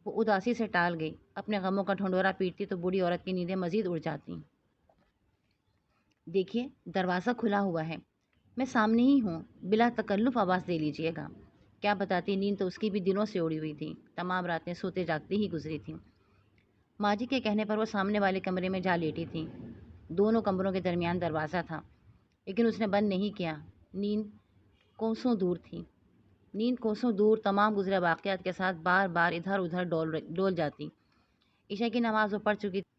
وہ اداسی سے ٹال گئی۔ اپنے غموں کا ڈھنڈورا پیٹتی تو بوڑھی عورت کی نیندیں مزید اڑ جاتی۔ دیکھیے دروازہ کھلا ہوا ہے، میں سامنے ہی ہوں، بلا تکلف آواز دے لیجئے گا۔ کیا بتاتی، نیند تو اس کی بھی دنوں سے اڑی ہوئی تھی، تمام راتیں سوتے جاگتے ہی گزری تھیں۔ ماں جی کے کہنے پر وہ سامنے والے کمرے میں جا لیٹی تھی۔ دونوں کمروں کے درمیان دروازہ تھا، لیکن اس نے بند نہیں کیا۔ نیند کوسوں دور تھی۔ نیند کوسوں دور تمام گزرے واقعات کے ساتھ بار بار ادھر ادھر ڈول جاتی۔ عشاء کی نماز وہ پڑھ چکی تھی۔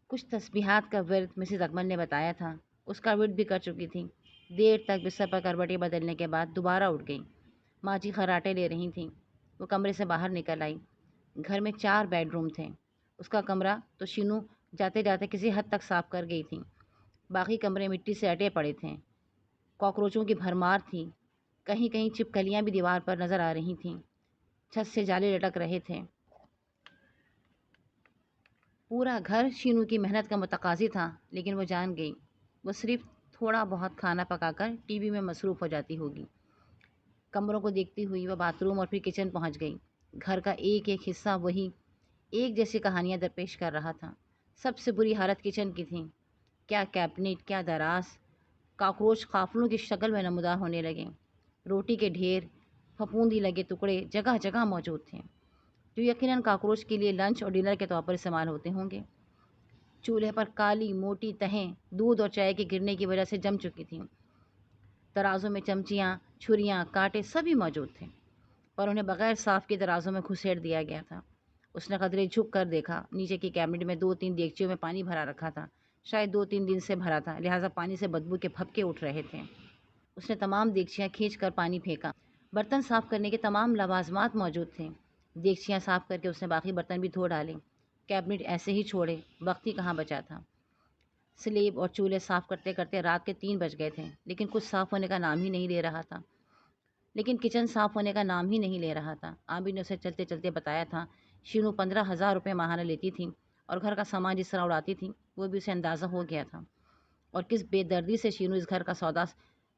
کچھ تسبیحات کا ورد مسز اکمل نے بتایا تھا، اس کا ورد بھی کر چکی تھی۔ دیر تک بستر پر کروٹیں بدلنے کے بعد دوبارہ اٹھ گئی۔ ماں جی خراٹے لے رہی تھیں۔ وہ کمرے سے باہر نکل آئی۔ گھر میں 4 بیڈ روم تھے۔ اس کا کمرہ تو شینو جاتے جاتے کسی حد تک صاف کر گئی تھی۔ باقی کمرے مٹی سے اٹے پڑے تھے۔ کاکروچوں کی بھرمار تھی۔ کہیں کہیں چھپکلیاں بھی دیوار پر نظر آ رہی تھیں۔ چھت سے جالے لٹک رہے تھے۔ پورا گھر شینو کی محنت کا متقاضی تھا، لیکن وہ جان گئی وہ صرف تھوڑا بہت کھانا پکا کر ٹی وی میں مصروف ہو جاتی ہوگی۔ کمروں کو دیکھتی ہوئی وہ باتھ روم اور پھر کچن پہنچ گئی۔ گھر کا ایک ایک حصہ وہی ایک جیسی کہانیاں درپیش کر رہا تھا۔ سب سے بری حالت کچن کی تھی۔ کیا کیبنٹ، کیا دراز، کاکروچ قافلوں کی شکل میں نمودار ہونے لگے۔ روٹی کے ڈھیر، پھپھوندی لگے ٹکڑے جگہ جگہ موجود تھے، جو یقیناً کاکروچ کے لیے لنچ اور ڈنر کے طور پر استعمال ہوتے ہوں گے۔ چولہے پر کالی موٹی تہیں دودھ اور چائے کے گرنے کی وجہ سے جم چکی تھیں۔ ترازوں میں چمچیاں، چھریاں، کانٹے سبھی موجود تھے، پر انہیں بغیر صاف کے ترازوں میں گھسیٹ دیا گیا تھا۔ اس نے قدرے جھک کر دیکھا۔ نیچے کی کیبنٹ میں 2-3 دیگچیوں میں پانی بھرا رکھا تھا، شاید 2-3 دن سے بھرا تھا، لہٰذا پانی سے بدبو کے پھبکے اٹھ رہے تھے۔ اس نے تمام دیگچیاں کھینچ کر پانی پھینکا۔ برتن صاف کرنے کے تمام لوازمات موجود تھے۔ دیگچیاں صاف کر کے اس نے باقی برتن بھی دھو ڈالے۔ کیبنٹ ایسے ہی چھوڑے، وقت ہی کہاں بچا تھا۔ سلیب اور چولہے صاف کرتے کرتے رات کے 3 بج گئے تھے، لیکن کچھ صاف ہونے کا نام ہی نہیں لے رہا تھا۔ کچن صاف ہونے کا نام ہی نہیں لے رہا تھا۔ عامر نے اسے چلتے چلتے بتایا تھا، شینو 15,000 روپے ماہانہ لیتی تھی اور گھر کا سامان جس طرح اڑاتی تھی وہ بھی اسے اندازہ ہو گیا تھا، اور کس بے دردی سے شینو اس گھر کا سودا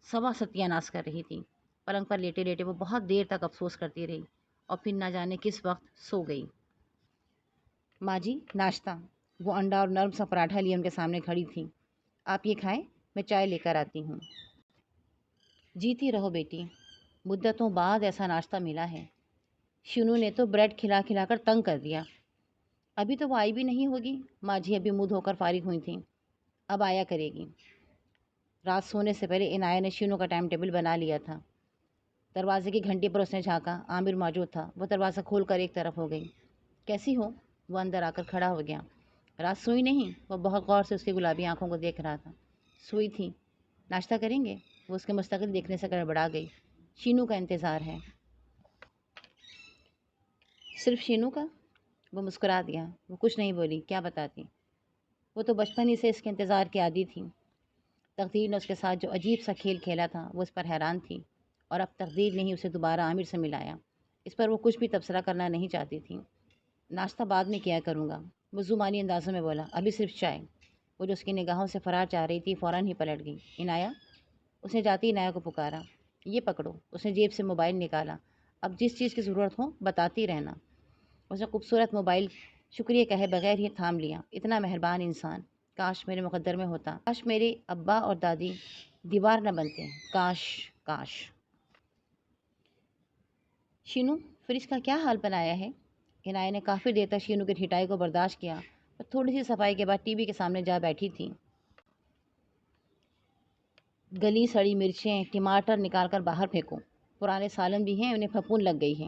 سوا ستیاناش کر رہی تھی۔ پلنگ پر لیٹے لیٹے وہ بہت دیر تک افسوس کرتی رہی اور پھر نہ جانے کس وقت سو گئی۔ ماں جی ناشتہ۔ وہ انڈا اور نرم سا پراٹھا لیے ان کے سامنے کھڑی تھی۔ آپ یہ کھائیں، میں چائے لے کر آتی ہوں۔ جیتی رہو بیٹی، مدتوں بعد ایسا ناشتہ ملا ہے۔ شینو نے تو بریڈ کھلا کھلا کر تنگ کر دیا۔ ابھی تو وہ آئی بھی نہیں ہوگی۔ ماں جی ابھی منہ دھو کر فارغ ہوئی تھیں، اب آیا کرے گی۔ رات سونے سے پہلے عنایہ نے شینو کا ٹائم ٹیبل بنا لیا تھا۔ دروازے کی گھنٹی پر اس نے جھانکا، عامر موجود تھا۔ وہ دروازہ کھول کر ایک طرف ہو گئی۔ کیسی ہو؟ وہ اندر آ کر کھڑا ہو گیا۔ رات سوئی نہیں؟ وہ بہت غور سے اس کی گلابی آنکھوں کو دیکھ رہا تھا۔ سوئی تھی۔ ناشتہ کریں گے؟ وہ اس کے مستقل دیکھنے سے گڑبڑا گئی۔ شینو کا انتظار ہے۔ صرف شینو کا؟ وہ مسکرا دیا۔ وہ کچھ نہیں بولی۔ کیا بتاتی؟ وہ تو بچپن ہی سے اس کے انتظار کی عادی تھی۔ تقدیر نے اس کے ساتھ جو عجیب سا کھیل کھیلا تھا وہ اس پر حیران تھی، اور اب تقدیر نے ہی اسے دوبارہ عامر سے ملایا۔ اس پر وہ کچھ بھی تبصرہ کرنا نہیں چاہتی تھی۔ ناشتہ بعد میں کیا کروں گا، وہ زمانی اندازوں میں بولا، ابھی صرف چائے۔ وہ جو اس کی نگاہوں سے فرار چاہ رہی تھی فوراً ہی پلٹ گئی۔ عنایہ؟ اس نے جاتی عنایہ کو پکارا۔ یہ پکڑو۔ اس نے جیب سے موبائل نکالا۔ اب جس چیز کی ضرورت ہو بتاتی رہنا۔ اس نے خوبصورت موبائل شکریہ کہے بغیر ہی تھام لیا۔ اتنا مہربان انسان، کاش میرے مقدر میں ہوتا، کاش میرے ابا اور دادی دیوار نہ بنتے، کاش کاش۔ شینو، فریج کا کیا حال بنایا ہے؟ عنایہ نے کافی دیر تک شینو کی ٹھٹائی کو برداشت کیا اور تھوڑی سی صفائی کے بعد ٹی وی کے سامنے جا بیٹھی تھی۔ گلی سڑی مرچیں، ٹماٹر نکال کر باہر پھینکو، پرانے سالن بھی ہیں، انہیں پھپھوند لگ گئی ہے،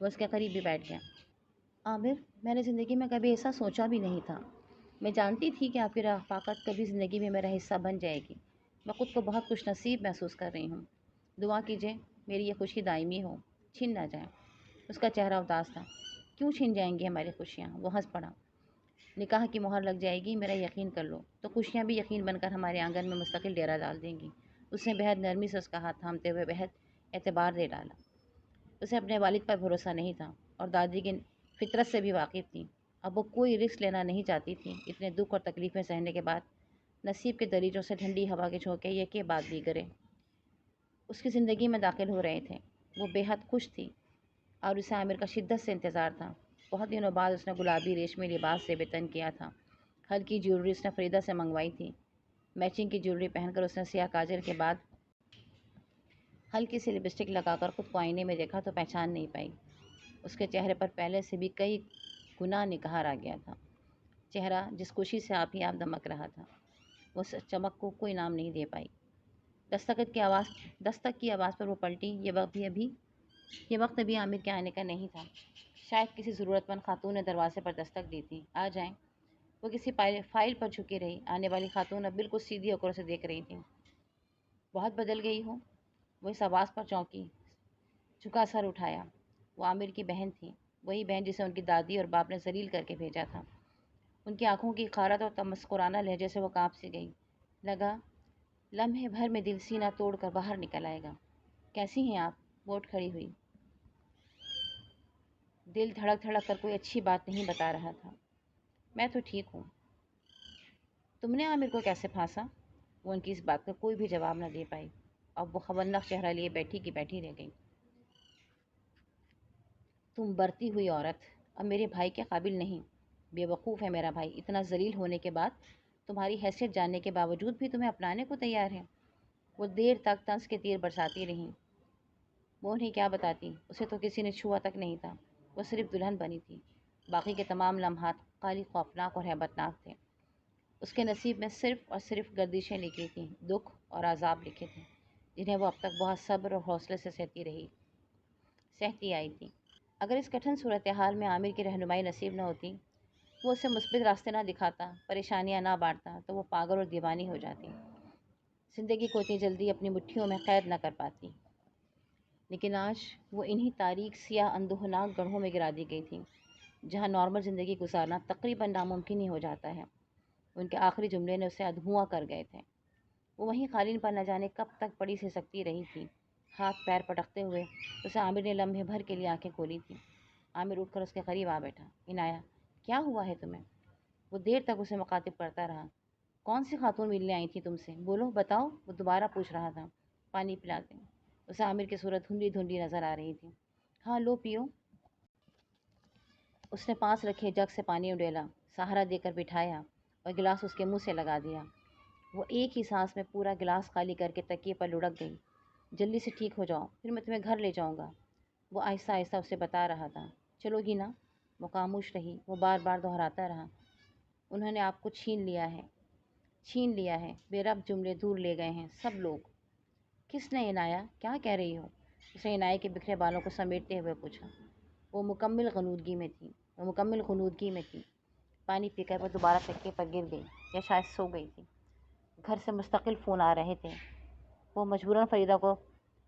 وہ اس کے قریب بھی بیٹھ گیا۔ عامر، میں نے زندگی میں کبھی ایسا سوچا بھی نہیں تھا۔ میں جانتی تھی کہ آپ کی رفاقت کبھی زندگی میں میرا حصہ بن جائے گی۔ میں خود کو بہت خوش نصیب محسوس کر رہی ہوں۔ دعا کیجیے میری یہ خوشی دائمی ہو، چھن نہ جائے۔ اس کا چہرہ اداس تھا۔ کیوں چھن جائیں گی ہماری خوشیاں؟ وہ ہنس پڑا۔ نکاح کی مہر لگ جائے گی، میرا یقین کر لو، تو خوشیاں بھی یقین بن کر ہمارے آنگن میں مستقل ڈیرا ڈال دیں گی۔ اس نے بہت نرمی سے اس کا ہاتھ تھامتے ہوئے بہت اعتبار دے ڈالا۔ اسے اپنے والد پر بھروسہ نہیں تھا اور دادی کی فطرت سے بھی واقف تھی۔ اب وہ کوئی رسک لینا نہیں چاہتی تھی۔ اتنے دکھ اور تکلیفیں سہنے کے بعد نصیب کے دریچوں سے ٹھنڈی ہوا کے جھونکے یہ کہ بات دیگرے اس کی زندگی میں داخل ہو رہے تھے۔ وہ بے حد خوش تھی اور اسے عامر کا شدت سے انتظار تھا۔ بہت دنوں بعد اس نے گلابی ریشمی لباس سے بےتن کیا تھا۔ ہلکی جیولری اس نے فریدہ سے منگوائی تھی۔ میچنگ کی جیولری پہن کر اس نے سیاہ کاجل کے بعد ہلکی سی لپسٹک لگا کر خود کو آئینے میں دیکھا تو پہچان نہیں پائی۔ اس کے چہرے پر پہلے سے بھی کئی گنا نکھار آ گیا تھا۔ چہرہ جس خوشی سے آپ ہی آپ دمک رہا تھا، وہ چمک کو کوئی نام نہیں دے پائی۔ دستک کی آواز پر وہ پلٹی۔ یہ وقت ابھی عامر کے آنے کا نہیں تھا۔ شاید کسی ضرورت مند خاتون نے دروازے پر دستک دی تھی۔ آ جائیں۔ وہ کسی فائل پر جھکی رہی۔ آنے والی خاتون اب بالکل سیدھی ہو کر اسے دیکھ رہی تھی۔ بہت بدل گئی ہو؟ وہ اس آواز پر چونکی، جھکا سر اٹھایا۔ وہ عامر کی بہن تھی، وہی بہن جسے ان کی دادی اور باپ نے ذلیل کر کے بھیجا تھا۔ ان کی آنکھوں کی خارت اور تمسکرانہ لہجے سے وہ کانپ سی گئی۔ لگا لمحے بھر میں دل سینہ توڑ کر باہر نکل آئے گا۔ کیسی ہیں آپ؟ وہ اٹھ کھڑی ہوئی۔ دل دھڑک دھڑک کر کوئی اچھی بات نہیں بتا رہا تھا۔ میں تو ٹھیک ہوں۔ تم نے عامر کو کیسے پھانسا؟ وہ ان کی اس بات کا کوئی بھی جواب نہ دے پائی۔ اب وہ خبرناک چہرہ لیے بیٹھی کی بیٹھی رہ گئی۔ تم برتی ہوئی عورت، اب میرے بھائی کے قابل نہیں۔ بے وقوف ہے میرا بھائی، اتنا ذلیل ہونے کے بعد، تمہاری حیثیت جاننے کے باوجود بھی تمہیں اپنانے کو تیار ہے۔ وہ دیر تک طنز کے تیر برساتی رہیں۔ وہ انہیں کیا بتاتی؟ اسے تو کسی نے چھوا تک نہیں تھا۔ وہ صرف دلہن بنی تھی۔ باقی کے تمام لمحات خالی خوفناک اور ہیبتناک تھے۔ اس کے نصیب میں صرف اور صرف گردشیں لکھی تھیں، دکھ اور عذاب لکھے تھے، جنہیں وہ اب تک بہت صبر اور حوصلے سے سہتی آئی تھی۔ اگر اس کٹھن صورتحال میں عامر کی رہنمائی نصیب نہ ہوتی، وہ اسے مثبت راستے نہ دکھاتا، پریشانیاں نہ بانٹتا، تو وہ پاگل اور دیوانی ہو جاتی، زندگی کو اتنی جلدی اپنی مٹھیوں میں قید نہ کر پاتی۔ لیکن آج وہ انہی تاریک سیاہ اندوہناک گڑھوں میں گرا دی گئی تھی، جہاں نارمل زندگی گزارنا تقریباً ناممکن ہی ہو جاتا ہے۔ ان کے آخری جملے نے اسے ادھواں کر گئے تھے۔ وہ وہیں قالین پر نہ جانے کب تک پڑی سے سکتی رہی تھی، ہاتھ پیر پٹکتے ہوئے۔ اسے عامر نے لمحے بھر کے لیے آنکھیں کھولی تھیں۔ عامر اٹھ کر اس کے قریب آ بیٹھا۔ عنایہ، کیا ہوا ہے تمہیں؟ وہ دیر تک اسے مخاطب کرتا رہا۔ کون سی خاتون ملنے آئی تھی تم سے؟ بولو، بتاؤ، وہ دوبارہ پوچھ رہا تھا۔ پانی پلا دیں؟ اسے عامر کی صورت دھندلی دھندلی نظر آ رہی تھی۔ ہاں لو پیو۔ اس نے پاس رکھے جگ سے پانی اڈیلا، سہارا دے کر بٹھایا اور گلاس اس کے منہ سے لگا دیا۔ وہ ایک ہی سانس میں پورا گلاس خالی کر کے تکیے پر لڑک گئی۔ جلدی سے ٹھیک ہو جاؤ، پھر میں تمہیں گھر لے جاؤں گا، وہ آہستہ آہستہ اسے بتا رہا تھا۔ چلو گی نا؟ وہ خاموش رہی۔ وہ بار بار دہراتا رہا، انہوں نے آپ کو چھین لیا ہے، بے ربط جملے دور لے گئے ہیں سب لوگ۔ کس نے عنایہ؟ کیا کہہ رہی ہو؟ اس نے عنایہ کے بکھرے بالوں کو سمیٹتے ہوئے پوچھا۔ وہ مکمل غنودگی میں تھی۔ پانی پی کر وہ دوبارہ تکیے پر گر گئی، یا شاید سو گئی تھی۔ گھر سے مستقل فون آ رہے تھے۔ وہ مجبوراً فریدہ کو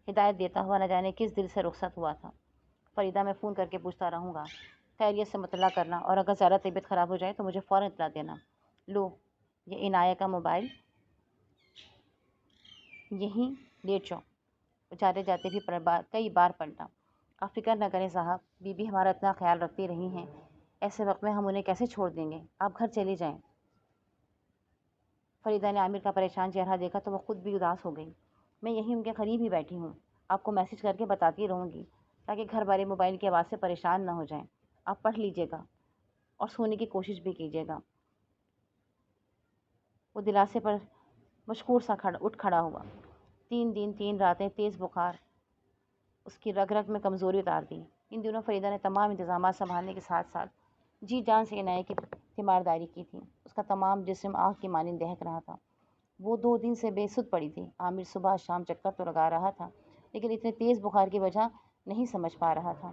ہدایت دیتا ہوا نہ جانے کس دل سے رخصت ہوا تھا۔ فریدہ، میں فون کر کے پوچھتا رہوں گا، خیریت سے مطلع کرنا، اور اگر زیادہ طبیعت خراب ہو جائے تو مجھے فوراً اطلاع دینا۔ لو، یہ عنایہ کا موبائل، یہیں لیٹ جاؤ۔ وہ جاتے جاتے بھی کئی بار پلٹا۔ آپ فکر نہ کریں صاحب، بی بی ہمارا اتنا خیال رکھتی رہی ہیں، ایسے وقت میں ہم انہیں کیسے چھوڑ دیں گے؟ آپ گھر چلی جائیں۔ فریدہ نے عامر کا پریشان چہرہ دیکھا تو وہ خود بھی اداس ہو گئی۔ میں یہیں ان کے قریب ہی بیٹھی ہوں، آپ کو میسج کر کے بتاتی رہوں گی، تاکہ گھر والے موبائل کی آواز سے پریشان نہ ہو جائیں۔ آپ پڑھ لیجیے گا اور سونے کی کوشش بھی کیجیے گا۔ وہ دلاسے پر مشکور سا اٹھ کھڑا ہوا۔ 3 دن 3 راتیں تیز بخار اس کی رگ رگ میں کمزوری اتار دی۔ ان دنوں فریدہ نے تمام انتظامات سنبھالنے کے ساتھ ساتھ جی جان سے عنایہ کی تیمارداری کی تھی۔ اس کا تمام جسم آگ کی مانند دہک رہا تھا۔ وہ 2 دن سے بے سدھ پڑی تھی۔ عامر صبح شام چکر تو لگا رہا تھا، لیکن اتنے تیز بخار کی وجہ نہیں سمجھ پا رہا تھا۔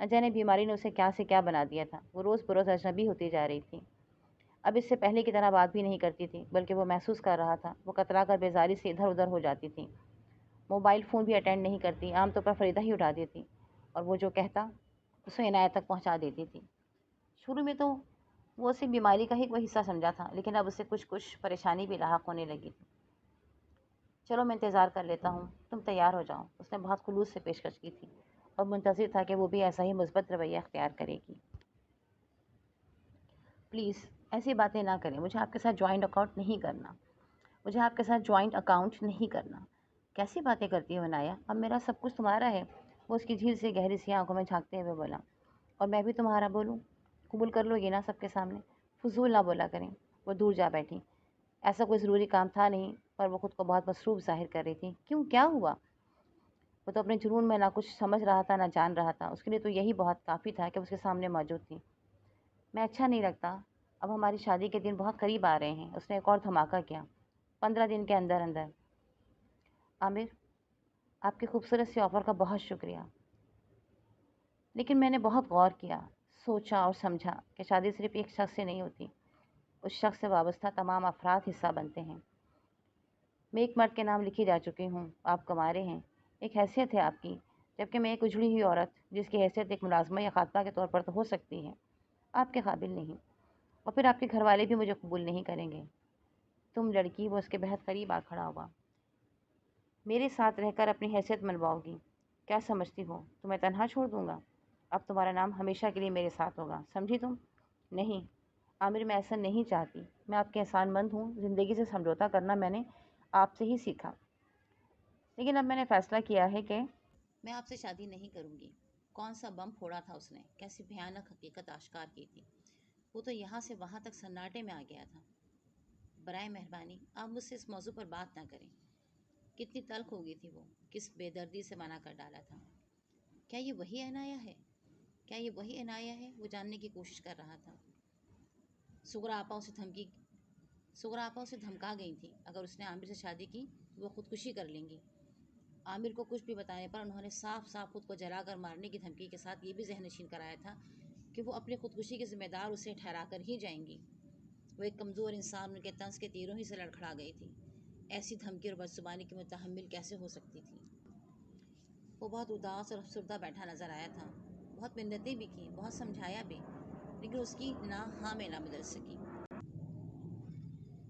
نہ جانے بیماری نے اسے کیا سے کیا بنا دیا تھا۔ وہ روز بروز اجنبی ہوتی جا رہی تھی۔ اب اس سے پہلے کی طرح بات بھی نہیں کرتی تھی، بلکہ وہ محسوس کر رہا تھا وہ کترا کر بیزاری سے ادھر ادھر ہو جاتی تھی۔ موبائل فون بھی اٹینڈ نہیں کرتی، عام طور پر فریدہ ہی اٹھا دیتی اور وہ جو کہتا اسے عنایت تک پہنچا دیتی تھی۔ شروع میں تو وہ اسے بیماری کا ہی کوئی حصہ سمجھا تھا، لیکن اب اسے کچھ پریشانی بھی لاحق ہونے لگی تھی۔ چلو میں انتظار کر لیتا ہوں، تم تیار ہو جاؤ، اس نے بہت خلوص سے پیشکش کی تھی اور منتظر تھا کہ وہ بھی ایسا ہی مثبت رویہ اختیار کرے گی۔ پلیز ایسی باتیں نہ کریں، مجھے آپ کے ساتھ جوائنٹ اکاؤنٹ نہیں کرنا، مجھے آپ کے ساتھ جوائنٹ اکاؤنٹ نہیں کرنا۔ کیسی باتیں کرتی ہو عنایہ، اب میرا سب کچھ تمہارا ہے، وہ اس کی جھیل سے گہری سی آنکھوں میں جھانکتے ہوئے بولا۔ اور میں بھی تمہارا بولوں، قبول کر لو گی نا سب کے سامنے؟ فضول نہ بولا کریں۔ وہ دور جا بیٹھی۔ ایسا کوئی ضروری کام تھا نہیں، پر وہ خود کو بہت مصروف ظاہر کر رہی تھی۔ کیوں، کیا ہوا؟ وہ تو اپنے جنون میں نہ کچھ سمجھ رہا تھا نہ جان رہا تھا، اس کے لیے تو یہی بہت کافی تھا کہ اس کے سامنے موجود تھی۔ میں اچھا نہیں لگتا، اب ہماری شادی کے دن بہت قریب آ رہے ہیں، اس نے ایک اور دھماکہ کیا۔ 15 دن کے اندر اندر۔ عامر، آپ کی خوبصورت سی آفر کا بہت شکریہ، لیکن میں نے بہت غور کیا، سوچا اور سمجھا کہ شادی صرف ایک شخص سے نہیں ہوتی، اس شخص سے وابستہ تمام افراد حصہ بنتے ہیں۔ میں ایک مرد کے نام لکھی جا چکی ہوں، آپ کمارے ہیں، ایک حیثیت ہے آپ کی، جبکہ میں ایک اجڑی ہوئی عورت جس کی حیثیت ایک ملازمہ یا خاتمہ کے طور پر تو ہو سکتی ہے، آپ کے قابل نہیں، اور پھر آپ کے گھر والے بھی مجھے قبول نہیں کریں گے۔ تم لڑکی، وہ اس کے بہت قریب آ کھڑا ہوا، میرے ساتھ رہ کر اپنی حیثیت منواؤ گی؟ کیا سمجھتی ہو تمہیں تنہا چھوڑ دوں گا؟ اب تمہارا نام ہمیشہ کے لیے میرے ساتھ ہوگا، سمجھی تم؟ نہیں عامر، میں ایسا نہیں چاہتی، میں آپ کے احسان مند ہوں، زندگی سے سمجھوتا کرنا میں نے آپ سے ہی سیکھا، لیکن اب میں نے فیصلہ کیا ہے کہ میں آپ سے شادی نہیں کروں گی۔ کون سا بم پھوڑا تھا اس نے، کیسی بھیانک حقیقت آشکار کی تھی۔ وہ تو یہاں سے وہاں تک سناٹے میں آ گیا تھا۔ برائے مہربانی آپ مجھ سے اس موضوع پر بات نہ کریں۔ کتنی تلخ ہو گئی تھی وہ، کس بے دردی سے منع کر ڈالا تھا۔ کیا یہ وہی عنایہ ہے؟ کیا یہ وہی عنایہ ہے؟ وہ جاننے کی کوشش کر رہا تھا۔ سغرا آپا اسے دھمکا گئی تھیں، اگر اس نے عامر سے شادی کی تو وہ خودکشی کر لیں گی۔ عامر کو کچھ بھی بتانے پر انہوں نے صاف صاف خود کو جلا کر مارنے کی دھمکی کے ساتھ یہ بھی ذہن نشین کرایا تھا کہ وہ اپنی خودکشی کے ذمہ دار اسے ٹھہرا کر ہی جائیں گی۔ وہ ایک کمزور انسان ان کے طنز کے تیروں ہی سے لڑکھڑا گئی تھی۔ ایسی دھمکی اور بدزبانی کی متحمل کیسے ہو سکتی تھی؟ وہ بہت اداس اور افسردہ بیٹھا نظر آیا تھا۔ بہت منتیں بھی کیں، بہت سمجھایا بھی، لیکن اس کی نہ ہاں میں نہ بدل سکی۔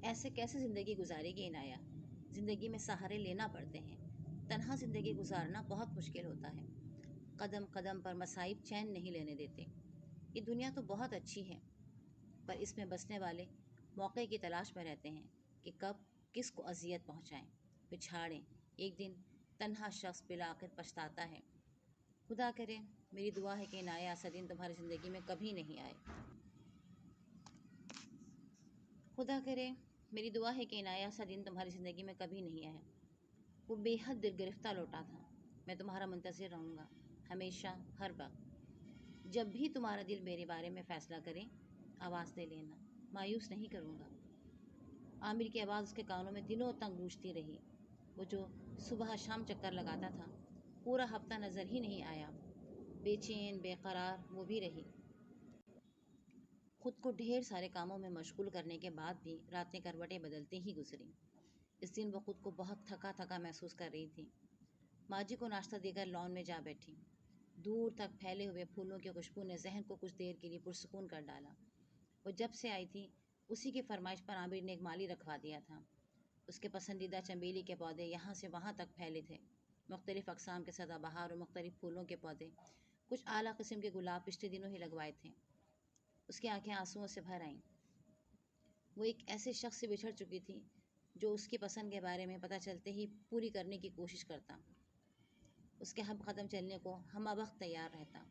ایسے کیسے زندگی گزارے گی عنایہ؟ زندگی میں سہارے لینا پڑتے ہیں، تنہا زندگی گزارنا بہت مشکل ہوتا ہے۔ قدم قدم پر مصائب چین نہیں لینے دیتے۔ یہ دنیا تو بہت اچھی ہے، پر اس میں بسنے والے موقع کی تلاش میں رہتے ہیں کہ کب کس کو اذیت پہنچائیں، پچھاڑیں۔ ایک دن تنہا شخص بالآخر پچھتاتا ہے۔ خدا کرے میری دعا ہے کہ عنایہ ایسا دن تمہاری زندگی میں کبھی نہیں آئے۔ خدا کرے میری دعا ہے کہ عنایہ ایسا دن تمہاری زندگی میں کبھی نہیں آئے۔ وہ بے حد دل گرفتہ لوٹا تھا۔ میں تمہارا منتظر رہوں گا، ہمیشہ، ہر وقت۔ جب بھی تمہارا دل میرے بارے میں فیصلہ کرے آواز دے لینا، مایوس نہیں کروں گا۔ عامر کی آواز اس کے کانوں میں دنوں تک گونجتی رہی۔ وہ جو صبح شام چکر لگاتا تھا، پورا ہفتہ نظر ہی نہیں آیا۔ بے چین بے قرار وہ بھی رہی۔ خود کو ڈھیر سارے کاموں میں مشغول کرنے کے بعد بھی راتیں کروٹیں بدلتے ہی گزریں۔ اس دن وہ خود کو بہت تھکا تھکا محسوس کر رہی تھی۔ ماجی کو ناشتہ دے کر لان میں جا بیٹھی۔ دور تک پھیلے ہوئے پھولوں کی خوشبو نے ذہن کو کچھ دیر کے لیے پرسکون کر ڈالا۔ وہ جب سے آئی تھی اسی کی فرمائش پر عامر نے ایک مالی رکھوا دیا تھا۔ اس کے پسندیدہ چمیلی کے پودے یہاں سے وہاں تک پھیلے تھے، مختلف اقسام کے سدا بہار اور مختلف پھولوں کے پودے، کچھ اعلیٰ قسم کے گلاب پچھلے دنوں ہی لگوائے تھے۔ اس کی آنکھیں آنسوؤں سے بھر آئیں۔ وہ ایک ایسے شخص سے بچھڑ چکی تھی جو اس کی پسند کے بارے میں پتہ چلتے ہی پوری کرنے کی کوشش کرتا، اس کے ہم قدم چلنے کو ہمہ وقت تیار رہتا۔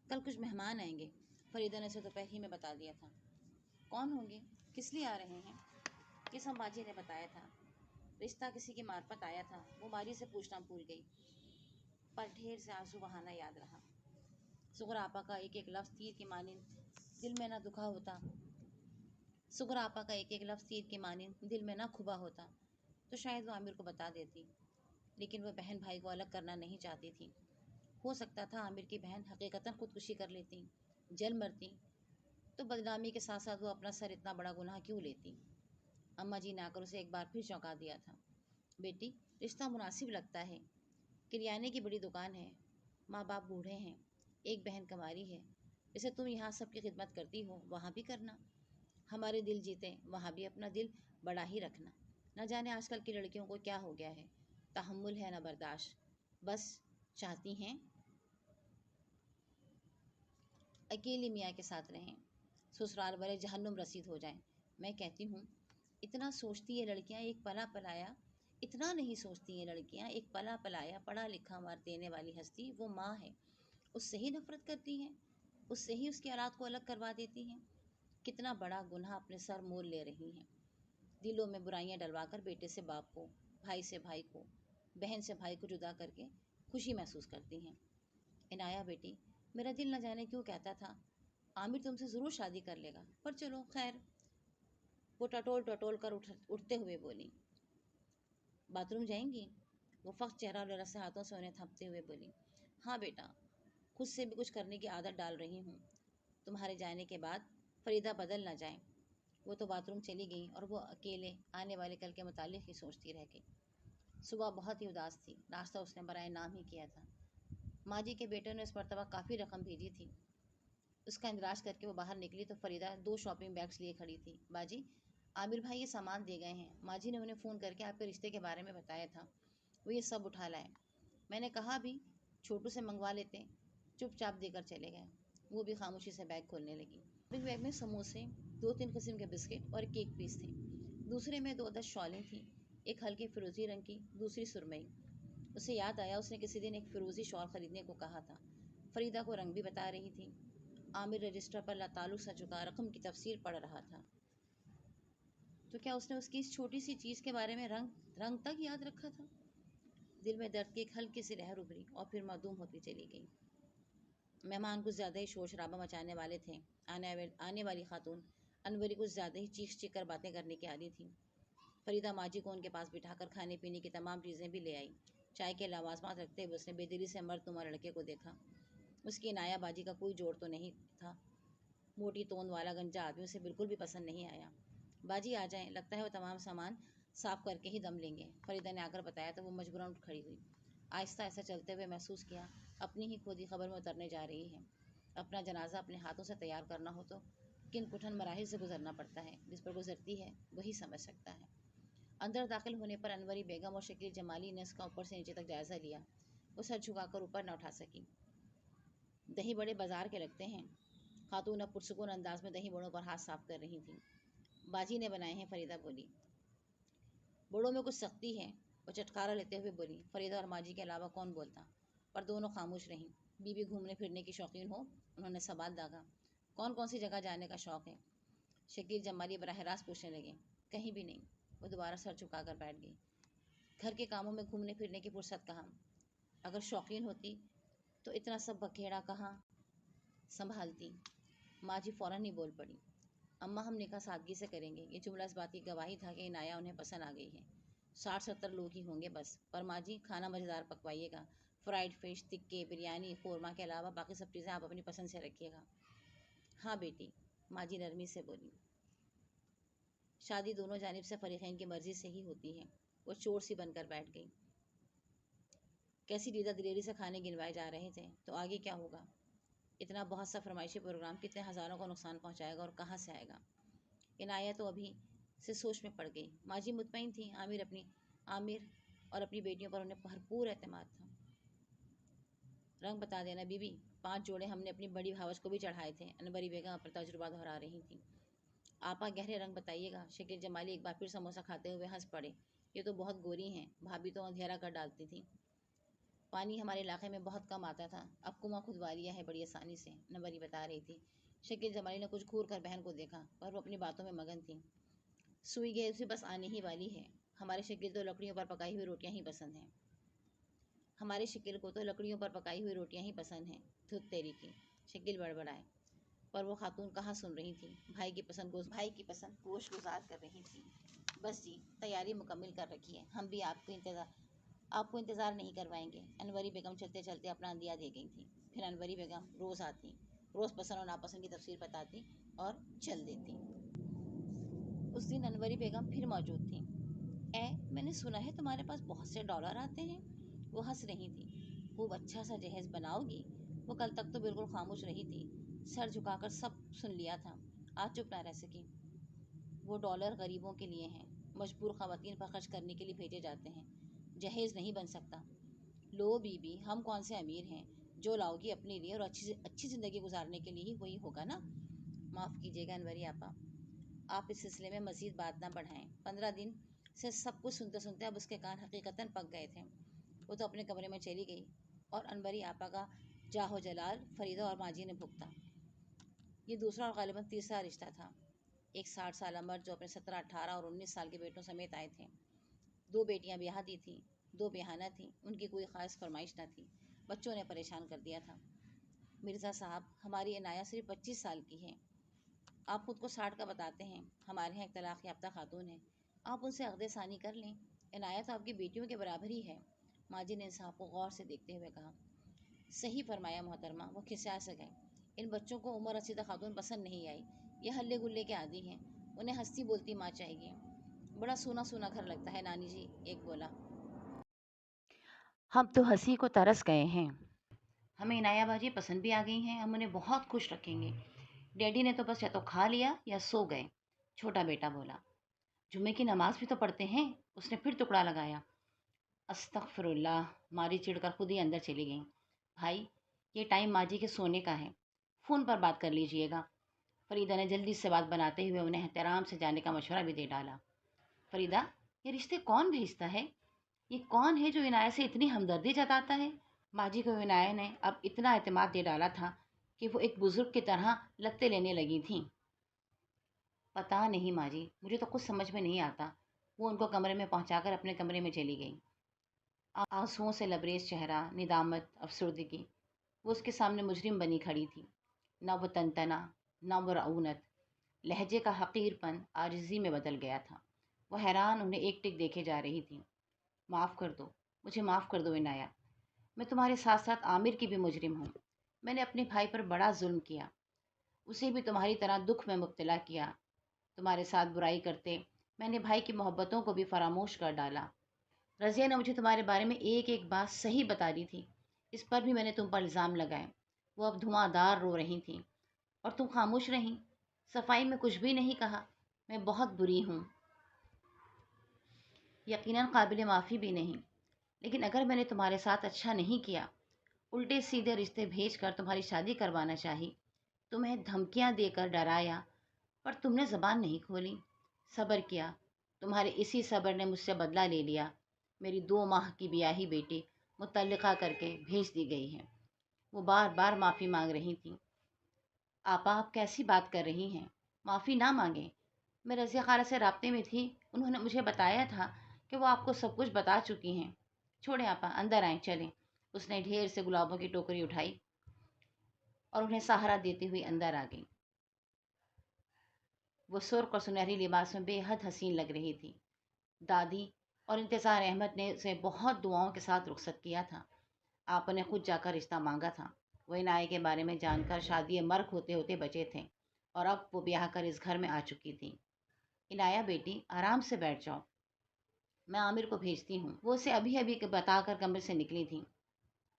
کل کچھ مہمان آئیں گے، فریدہ نے اسے دوپہر ہی میں بتا دیا تھا۔ کون ہوں گے، کس لیے آ رہے ہیں؟ یہ سب باجی نے بتایا تھا۔ رشتہ کسی کی معرفت آیا تھا، وہ ماجی سے پوچھنا بھول گئی، پر ڈھیر سے آنسو بہانا یاد رہا۔ سغرا آپا کا ایک ایک لفظ تیر کی مانند دل میں نہ دکھا ہوتا، سغرا آپا کا ایک ایک لفظ تیر کی مانند دل میں نہ کھبا ہوتا تو شاید وہ عامر کو بتا دیتی، لیکن وہ بہن بھائی کو الگ کرنا نہیں چاہتی تھی۔ ہو سکتا تھا عامر کی بہن حقیقتاً خودکشی کر لیتی، جل مرتی، تو بدنامی کے ساتھ ساتھ وہ اپنا سر اتنا بڑا گناہ کیوں لیتی؟ اماں جی نے آ کر اسے ایک بار پھر چونکا دیا تھا۔ بیٹی، رشتہ مناسب لگتا ہے، کریانے کی بڑی دکان ہے، ماں باپ بوڑھے ہیں، ایک بہن کماری ہے، جیسے تم یہاں سب کی خدمت کرتی ہو وہاں بھی کرنا، ہمارے دل جیتے وہاں بھی اپنا دل بڑا ہی رکھنا۔ نہ جانے آج کل کی لڑکیوں کو کیا ہو گیا ہے، تحمل ہے نہ برداشت، بس چاہتی ہیں اکیلی میاں کے ساتھ رہیں، سسرال بھرے جہنم رسید ہو جائیں۔ میں کہتی ہوں اتنا سوچتی ہے لڑکیاں ایک پلا پلایا، اتنا نہیں سوچتی ہیں لڑکیاں ایک پلا پلایا پڑھا لکھا مار دینے والی ہستی وہ ماں ہے، اس سے ہی نفرت کرتی ہیں، اس سے ہی اس کی اولاد کو الگ کروا دیتی ہیں۔ کتنا بڑا گناہ اپنے سر مول لے رہی ہیں، دلوں میں برائیاں ڈلوا کر بیٹے سے باپ کو، بھائی سے بھائی کو، بہن سے بھائی کو جدا کر کے خوشی محسوس کرتی ہیں۔ عنایہ بیٹی، میرا دل نہ جانے کیوں کہتا تھا عامر تم سے ضرور شادی کر لے گا، پر چلو خیر۔ وہ ٹٹول ٹٹول کر اٹھتے ہوئے بولی۔ باتھ روم جائیں گی؟ وہ فخر چہرہ اور لرزتے ہاتھوں سے انہیں تھپتے ہوئے بولی۔ ہاں بیٹا، خود سے بھی کچھ کرنے کی عادت ڈال رہی ہوں، تمہارے جانے کے بعد فریدہ بدل نہ جائیں۔ وہ تو باتھ روم چلی گئی اور وہ اکیلے آنے والے کل کے متعلق ہی سوچتی رہ گئی۔ صبح بہت ہی اداس تھی، ناشتہ اس نے برائے نام ہی کیا تھا۔ ماں جی کے بیٹے نے اس مرتبہ کافی رقم بھیجی تھی، اس کا اندراج کر کے وہ باہر نکلی تو فریدہ 2 شاپنگ بیگس لیے کھڑی تھی۔ باجی، عامر بھائی یہ سامان دے گئے ہیں، ماں جی نے انہیں فون کر کے آپ کے رشتے کے بارے میں بتایا تھا، وہ یہ سب اٹھا لائے۔ میں نے کہا بھی چھوٹو سے منگوا لیتے، چپ چاپ دے کر چلے گئے۔ وہ بھی خاموشی سے بیگ کھولنے لگی۔ ایک بیگ میں سموسے، 2-3 قسم کے بسکٹ اور کیک پیس تھے، دوسرے میں 2 شالیں تھیں، ایک ہلکی فیروزی رنگ کی، دوسری سرمئی۔ اسے یاد آیا اس نے کسی دن ایک فیروزی شال خریدنے کو کہا تھا، فریدہ کو رنگ بھی بتا رہی تھی۔ عامر رجسٹر پر لاتعلق سا جھکا رقم کی تفصیل پڑھ رہا تھا۔ تو کیا اس نے اس کی اس چھوٹی سی چیز کے بارے میں رنگ تک یاد رکھا تھا؟ دل میں درد کی ایک ہلکی سی لہر ابھری اور پھر معدوم ہوتی چلی گئی۔ مہمان کچھ زیادہ ہی شور شرابہ مچانے والے تھے۔ آنے والی خاتون انوری کچھ زیادہ ہی چیخ چیخ کر باتیں کرنے کی عادی تھی۔ فریدہ ماں جی کو ان کے پاس بٹھا کر کھانے پینے کی تمام چیزیں بھی لے آئی۔ چائے کے لوازمات رکھتے ہوئے اس نے بے دلی سے مرد نما لڑکے کو دیکھا۔ اس کی عنایہ باجی کا کوئی جوڑ تو نہیں تھا، موٹی توند والا گنجا آدمی اسے بالکل بھی پسند نہیں آیا۔ باجی آ جائیں، لگتا ہے وہ تمام سامان صاف کر کے ہی دم لیں گے، فریدہ نے آ کر بتایا تو وہ مجبوراً اٹھ کھڑی ہوئی۔ آہستہ آہستہ چلتے ہوئے محسوس کیا اپنی ہی خود ہی خبر میں اترنے جا رہی ہے۔ اپنا جنازہ اپنے ہاتھوں سے تیار کرنا ہو تو کن کٹھن مراحل سے گزرنا پڑتا ہے، جس پر گزرتی ہے وہی سمجھ سکتا ہے۔ اندر داخل ہونے پر انوری بیگم اور شکیل جمالی نے اس کا اوپر سے نیچے تک جائزہ لیا۔ وہ سر جھکا کر اوپر نہ اٹھا سکی۔ دہی بڑے بازار کے لگتے ہیں۔ خاتون اب پرسکون انداز میں دہی بڑوں پر ہاتھ صاف کر رہی تھیں۔ باجی نے بنائے ہیں، فریدہ بولی۔ بڑوں میں کچھ سختی ہے، وہ چٹکارا لیتے ہوئے بولی۔ فریدہ اور ماں جی کے علاوہ کون بولتا، پر دونوں خاموش رہیں۔ بیوی گھومنے پھرنے کی شوقین ہو؟ انہوں نے سوال داغا۔ کون کون سی جگہ جانے کا شوق ہے؟ شکیل جمالی براہ راست پوچھنے لگے۔ کہیں بھی نہیں، وہ دوبارہ سر جھکا کر بیٹھ گئی۔ گھر کے کاموں میں گھومنے پھرنے کی فرصت کہاں؟ اگر شوقین ہوتی تو اتنا سب بکھیڑا کہاں سنبھالتی؟ ماں جی فوراً ہی بول پڑی۔ اماں ہم نکاح سادگی سے کریں گے، یہ جملہ اس بات کی گواہی تھا کہ عنایہ انہیں پسند آ گئی ہے۔ 60-70 لوگ ہی ہوں گے بس، پر ماں جی کھانا مزیدار پکوائیے گا، فرائیڈ فش، تکے، بریانی، قورمہ کے علاوہ باقی سب چیزیں آپ اپنی پسند سے رکھیے گا۔ ہاں بیٹی، ماں جی نرمی سے بولی۔ شادی دونوں جانب سے فریقین کی مرضی سے ہی ہوتی ہے۔ وہ چور سی بن کر بیٹھ گئی۔ کیسی دیدہ دلیری سے کھانے گنوائے جا رہے تھے، تو آگے کیا ہوگا؟ اتنا بہت سا فرمائشی پروگرام کتنے ہزاروں کو نقصان پہنچائے گا اور کہاں سے آئے گا؟ عنایہ تو ابھی سے سوچ میں پڑ گئی۔ ماں جی مطمئن تھیں عامر اور اپنی بیٹیوں پر انہیں بھرپور اعتماد تھا۔ رنگ بتا دینا بی بی، 5 جوڑے ہم نے اپنی بڑی بھاوج کو بھی چڑھائے تھے، انوری بیگم اپنا تجربہ دہرا رہی تھیں۔ آپا گہرے رنگ بتائیے گا۔ شکیل جمالی ایک بار پھر سموسہ کھاتے ہوئے ہنس پڑے۔ یہ تو بہت گوری ہیں، بھابھی تو اندھیرا کر ڈالتی تھی۔ پانی ہمارے علاقے میں بہت کم آتا تھا، اب کنواں کھدوا لیا ہے بڑی آسانی سے، انوری بتا رہی تھی۔ شکیل جمالی نے کچھ گھور کر بہن کو دیکھا، پر وہ اپنی باتوں میں مگن تھی۔ سوئی گئے اسے بس آنے ہی والی ہے، ہمارے شکیل تو لکڑیوں پر پکائی ہوئی روٹیاں ہی پسند ہیں۔ ہمارے شکیل کو تو لکڑیوں پر پکائی ہوئی روٹیاں ہی پسند ہیں، دھت تیری کی، شکیل بڑبڑائے۔ پر وہ خاتون کہاں سن رہی تھی، بھائی کی پسند گوشت گزار کر رہی تھی۔ بس جی، تیاری مکمل کر رکھی ہے، ہم بھی آپ کو آپ کو انتظار نہیں کروائیں گے۔ انوری بیگم چلتے چلتے اپنا اندیا دے گئی تھی۔ پھر انوری بیگم روز آتی، روز پسند اور ناپسند کی تفصیل بتاتی اور چل دیتی۔ اس دن انوری بیگم پھر موجود تھیں۔ میں نے سنا ہے تمہارے پاس بہت سے ڈالر آتے ہیں۔ وہ ہنس رہی تھی۔ خوب اچھا سا جہیز بناؤ گی؟ وہ کل تک تو بالکل خاموش رہی تھی، سر جھکا کر سب سن لیا تھا، آج چپ نہ رہ سکی۔ وہ ڈالر غریبوں کے لیے ہیں، مجبور خواتین پر خرچ کرنے کے لیے بھیجے جاتے ہیں، جہیز نہیں بن سکتا۔ لو بی بی، ہم کون سے امیر ہیں؟ جو لاؤ گی اپنے لیے اور اچھی زندگی گزارنے کے لیے ہی وہی ہوگا نا۔ معاف کیجیے گا انوری آپا، آپ اس سلسلے میں مزید بات نہ بڑھائیں۔ 15 دن سے سب کچھ سنتے سنتے اب اس کے کان حقیقتاً پک گئے تھے۔ وہ تو اپنے کمرے میں چلی گئی اور انوری آپا کا جاہ و جلال فریدہ اور ماجی نے بھگتا۔ یہ دوسرا اور غالباً تیسرا رشتہ تھا۔ ایک 60 سالہ مرد جو اپنے 17، 18 اور 19 سال کے بیٹوں سمیت آئے تھے۔ 2 بیٹیاں بیاہ دی تھیں، 2 بیاہانہ تھیں، ان کی کوئی خاص فرمائش نہ تھی، بچوں نے پریشان کر دیا تھا۔ مرزا صاحب، ہماری عنایت صرف 25 سال کی ہے۔ آپ خود کو 60 کا بتاتے ہیں، ہمارے یہاں ایک طلاق یافتہ خاتون ہے، آپ ان سے عقد ثانی کر لیں، عنایت تو آپ کی بیٹیوں کے برابر ہی ہے۔ ماجی نے صاحب کو غور سے دیکھتے ہوئے کہا۔ صحیح فرمایا محترمہ، وہ کھسیا سے گئے۔ ان بچوں کو عمر رسیدہ خاتون پسند نہیں آئی، یہ ہلے گلے کے عادی ہیں، انہیں ہنستی بولتی ماں چاہیے۔ بڑا سونا سونا گھر لگتا ہے نانی جی، ایک بولا۔ ہم تو ہنسی کو ترس گئے ہیں۔ ہمیں عنایہ باجی پسند بھی آ گئی ہیں، ہم انہیں بہت خوش رکھیں گے۔ ڈیڈی نے تو بس یا تو کھا لیا یا سو گئے، چھوٹا بیٹا بولا۔ جمعے کی نماز بھی تو پڑھتے ہیں، اس نے پھر ٹکڑا لگایا۔ استغفر اللہ، ماری چڑ کر خود ہی اندر چلی گئیں۔ بھائی، یہ ٹائم ماجی کے سونے کا ہے، فون پر بات کر لیجئے گا۔ فریدہ نے جلدی سے بات بناتے ہوئے انہیں احترام سے جانے کا مشورہ بھی دے ڈالا۔ فریدہ، یہ رشتے کون بھیجتا ہے؟ یہ کون ہے جو عنایت سے اتنی ہمدردی جتاتا ہے؟ ماجی کو عنایت نے اب اتنا اعتماد دے ڈالا تھا کہ وہ ایک بزرگ کی طرح لگتے لینے لگی تھیں۔ پتہ نہیں ماجی، مجھے تو کچھ سمجھ میں نہیں آتا۔ وہ ان کو کمرے میں پہنچا کر اپنے کمرے میں چلی گئی۔ آنسوؤں سے لبریز چہرہ، ندامت، افسردگی، وہ اس کے سامنے مجرم بنی کھڑی تھی۔ نہ وہ تنتنا، نہ وہ رعونت، لہجے کا حقیر پن عاجزی میں بدل گیا تھا۔ وہ حیران انہیں ایک ٹک دیکھے جا رہی تھی۔ معاف کر دو، مجھے معاف کر دو عنایت، میں تمہارے ساتھ ساتھ عامر کی بھی مجرم ہوں۔ میں نے اپنے بھائی پر بڑا ظلم کیا، اسے بھی تمہاری طرح دکھ میں مبتلا کیا۔ تمہارے ساتھ برائی کرتے میں نے بھائی کی محبتوں کو بھی فراموش کر ڈالا۔ رضیہ نے مجھے تمہارے بارے میں ایک ایک بات صحیح بتا دی تھی، اس پر بھی میں نے تم پر الزام لگائے۔ وہ اب دھواں دار رو رہی تھیں اور تم خاموش رہیں، صفائی میں کچھ بھی نہیں کہا۔ میں بہت بری ہوں، یقیناً قابل معافی بھی نہیں، لیکن اگر میں نے تمہارے ساتھ اچھا نہیں کیا، الٹے سیدھے رشتے بھیج کر تمہاری شادی کروانا چاہی، تمہیں دھمکیاں دے کر ڈرایا، پر تم نے زبان نہیں کھولی، صبر کیا، تمہارے اسی صبر نے مجھ سے بدلہ لے لیا۔ میری 2 ماہ کی بیاہی بیٹی مطلقہ کر کے بھیج دی گئی ہے۔ وہ بار بار معافی مانگ رہی تھیں۔ آپا، آپ کیسی بات کر رہی ہیں؟ معافی نہ مانگیں۔ میں رضیہ خالہ سے رابطے میں تھی، انہوں نے مجھے بتایا تھا کہ وہ آپ کو سب کچھ بتا چکی ہیں۔ چھوڑیں آپا، اندر آئیں، چلیں۔ اس نے ڈھیر سے گلابوں کی ٹوکری اٹھائی اور انہیں سہارا دیتے ہوئے اندر آ گئی۔ وہ سرخ اور سنہری لباس میں بے حد حسین لگ رہی تھی۔ دادی اور انتظار احمد نے اسے بہت دعاؤں کے ساتھ رخصت کیا تھا۔ آپ نے خود جا کر رشتہ مانگا تھا۔ وہ عنایت کے بارے میں جان کر شادی مرگ ہوتے ہوتے بچے تھے اور اب وہ بیاہ کر اس گھر میں آ چکی تھی۔ عنایت بیٹی، آرام سے بیٹھ جاؤ، میں عامر کو بھیجتی ہوں۔ وہ اسے ابھی ابھی بتا کر کمرے سے نکلی تھی۔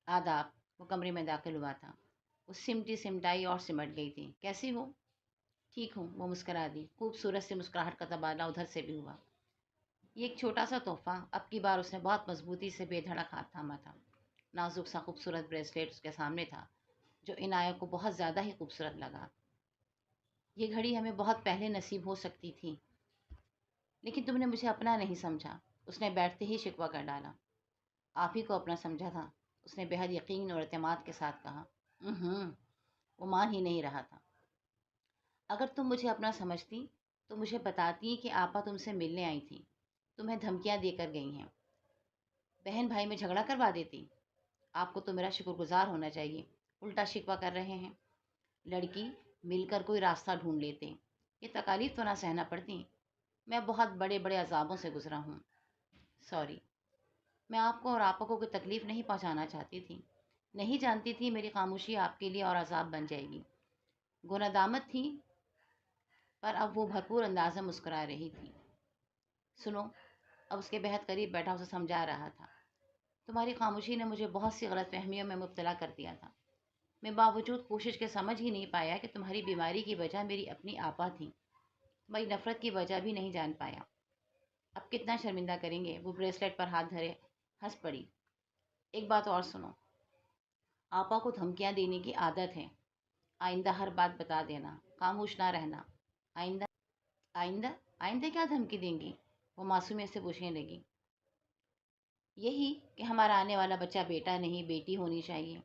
آداب۔ وہ کمرے میں داخل ہوا تھا۔ وہ سمٹی سمٹائی اور سمٹ گئی تھی۔ کیسی ہو؟ ٹھیک ہوں، وہ مسکرا دی۔ خوبصورت سی مسکراہٹ کا تبادلہ ادھر سے بھی ہوا۔ یہ ایک چھوٹا سا تحفہ، اب کی بار اس نے بہت مضبوطی سے بے دھڑک ہاتھ تھاما تھا۔ نازک سا خوبصورت بریسلیٹ اس کے سامنے تھا جو عنایت کو بہت زیادہ ہی خوبصورت لگا۔ یہ گھڑی ہمیں بہت پہلے نصیب ہو سکتی تھی، لیکن تم نے مجھے اپنا نہیں سمجھا، اس نے بیٹھتے ہی شکوہ کر ڈالا۔ آپ ہی کو اپنا سمجھا تھا، اس نے بے حد یقین اور اعتماد کے ساتھ کہا۔ وہ مان ہی نہیں رہا تھا۔ اگر تم مجھے اپنا سمجھتی تو مجھے بتاتی کہ آپا تم سے ملنے آئی تھی، تمہیں دھمکیاں دے کر گئی ہیں، بہن بھائی میں جھگڑا کروا دیتی۔ آپ کو تو میرا شکر گزار ہونا چاہیے، الٹا شکوہ کر رہے ہیں۔ لڑکی مل کر کوئی راستہ ڈھونڈ لیتے، یہ تکالیف تو نہ سہنا پڑتی۔ میں بہت بڑے بڑے عذابوں سے گزرا ہوں۔ سوری۔ میں آپ کو اور آپا کو کوئی تکلیف نہیں پہنچانا چاہتی تھی، نہیں جانتی تھی میری خاموشی آپ کے لیے اور عذاب بن جائے گی۔ وہ ندامت تھی، پر اب وہ بھرپور انداز میں مسکرا رہی تھی۔ سنو، اب اس کے بہت قریب بیٹھا اسے سمجھا رہا تھا، تمہاری خاموشی نے مجھے بہت سی غلط فہمیوں میں مبتلا کر دیا تھا۔ میں باوجود کوشش کے سمجھ ہی نہیں پایا کہ تمہاری بیماری کی وجہ میری اپنی آپا تھی، تمہاری نفرت کی وجہ بھی نہیں جان پایا۔ اب کتنا شرمندہ کریں گے؟ وہ بریسلیٹ پر ہاتھ دھرے ہنس پڑی۔ ایک بات اور سنو، آپا کو دھمکیاں دینے کی عادت ہے، آئندہ ہر بات بتا دینا، خاموش نہ رہنا۔ آئندہ آئندہ آئندہ کیا دھمکی دیں گی؟ وہ معصومیت سے پوچھنے لگی۔ یہی کہ ہمارا آنے والا بچہ بیٹا نہیں بیٹی ہونی چاہیے،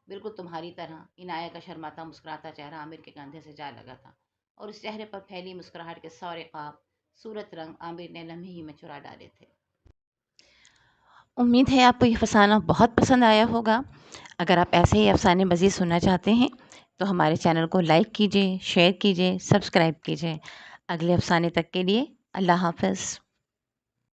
بالکل تمہاری طرح۔ عنایہ کا شرماتا مسکراتا چہرہ عامر کے کندھے سے جا لگا تھا، اور اس چہرے پر پھیلی مسکراہٹ کے سورے خواب صورت رنگ عامر نے لمحے ہی میں چرا ڈالے تھے۔ امید ہے آپ کو یہ افسانہ بہت پسند آیا ہوگا۔ اگر آپ ایسے ہی افسانے مزید سننا چاہتے ہیں تو ہمارے چینل کو لائک کیجیے، شیئر کیجیے، سبسکرائب کیجیے۔ اگلے افسانے تک کے لیے اللہ حافظ۔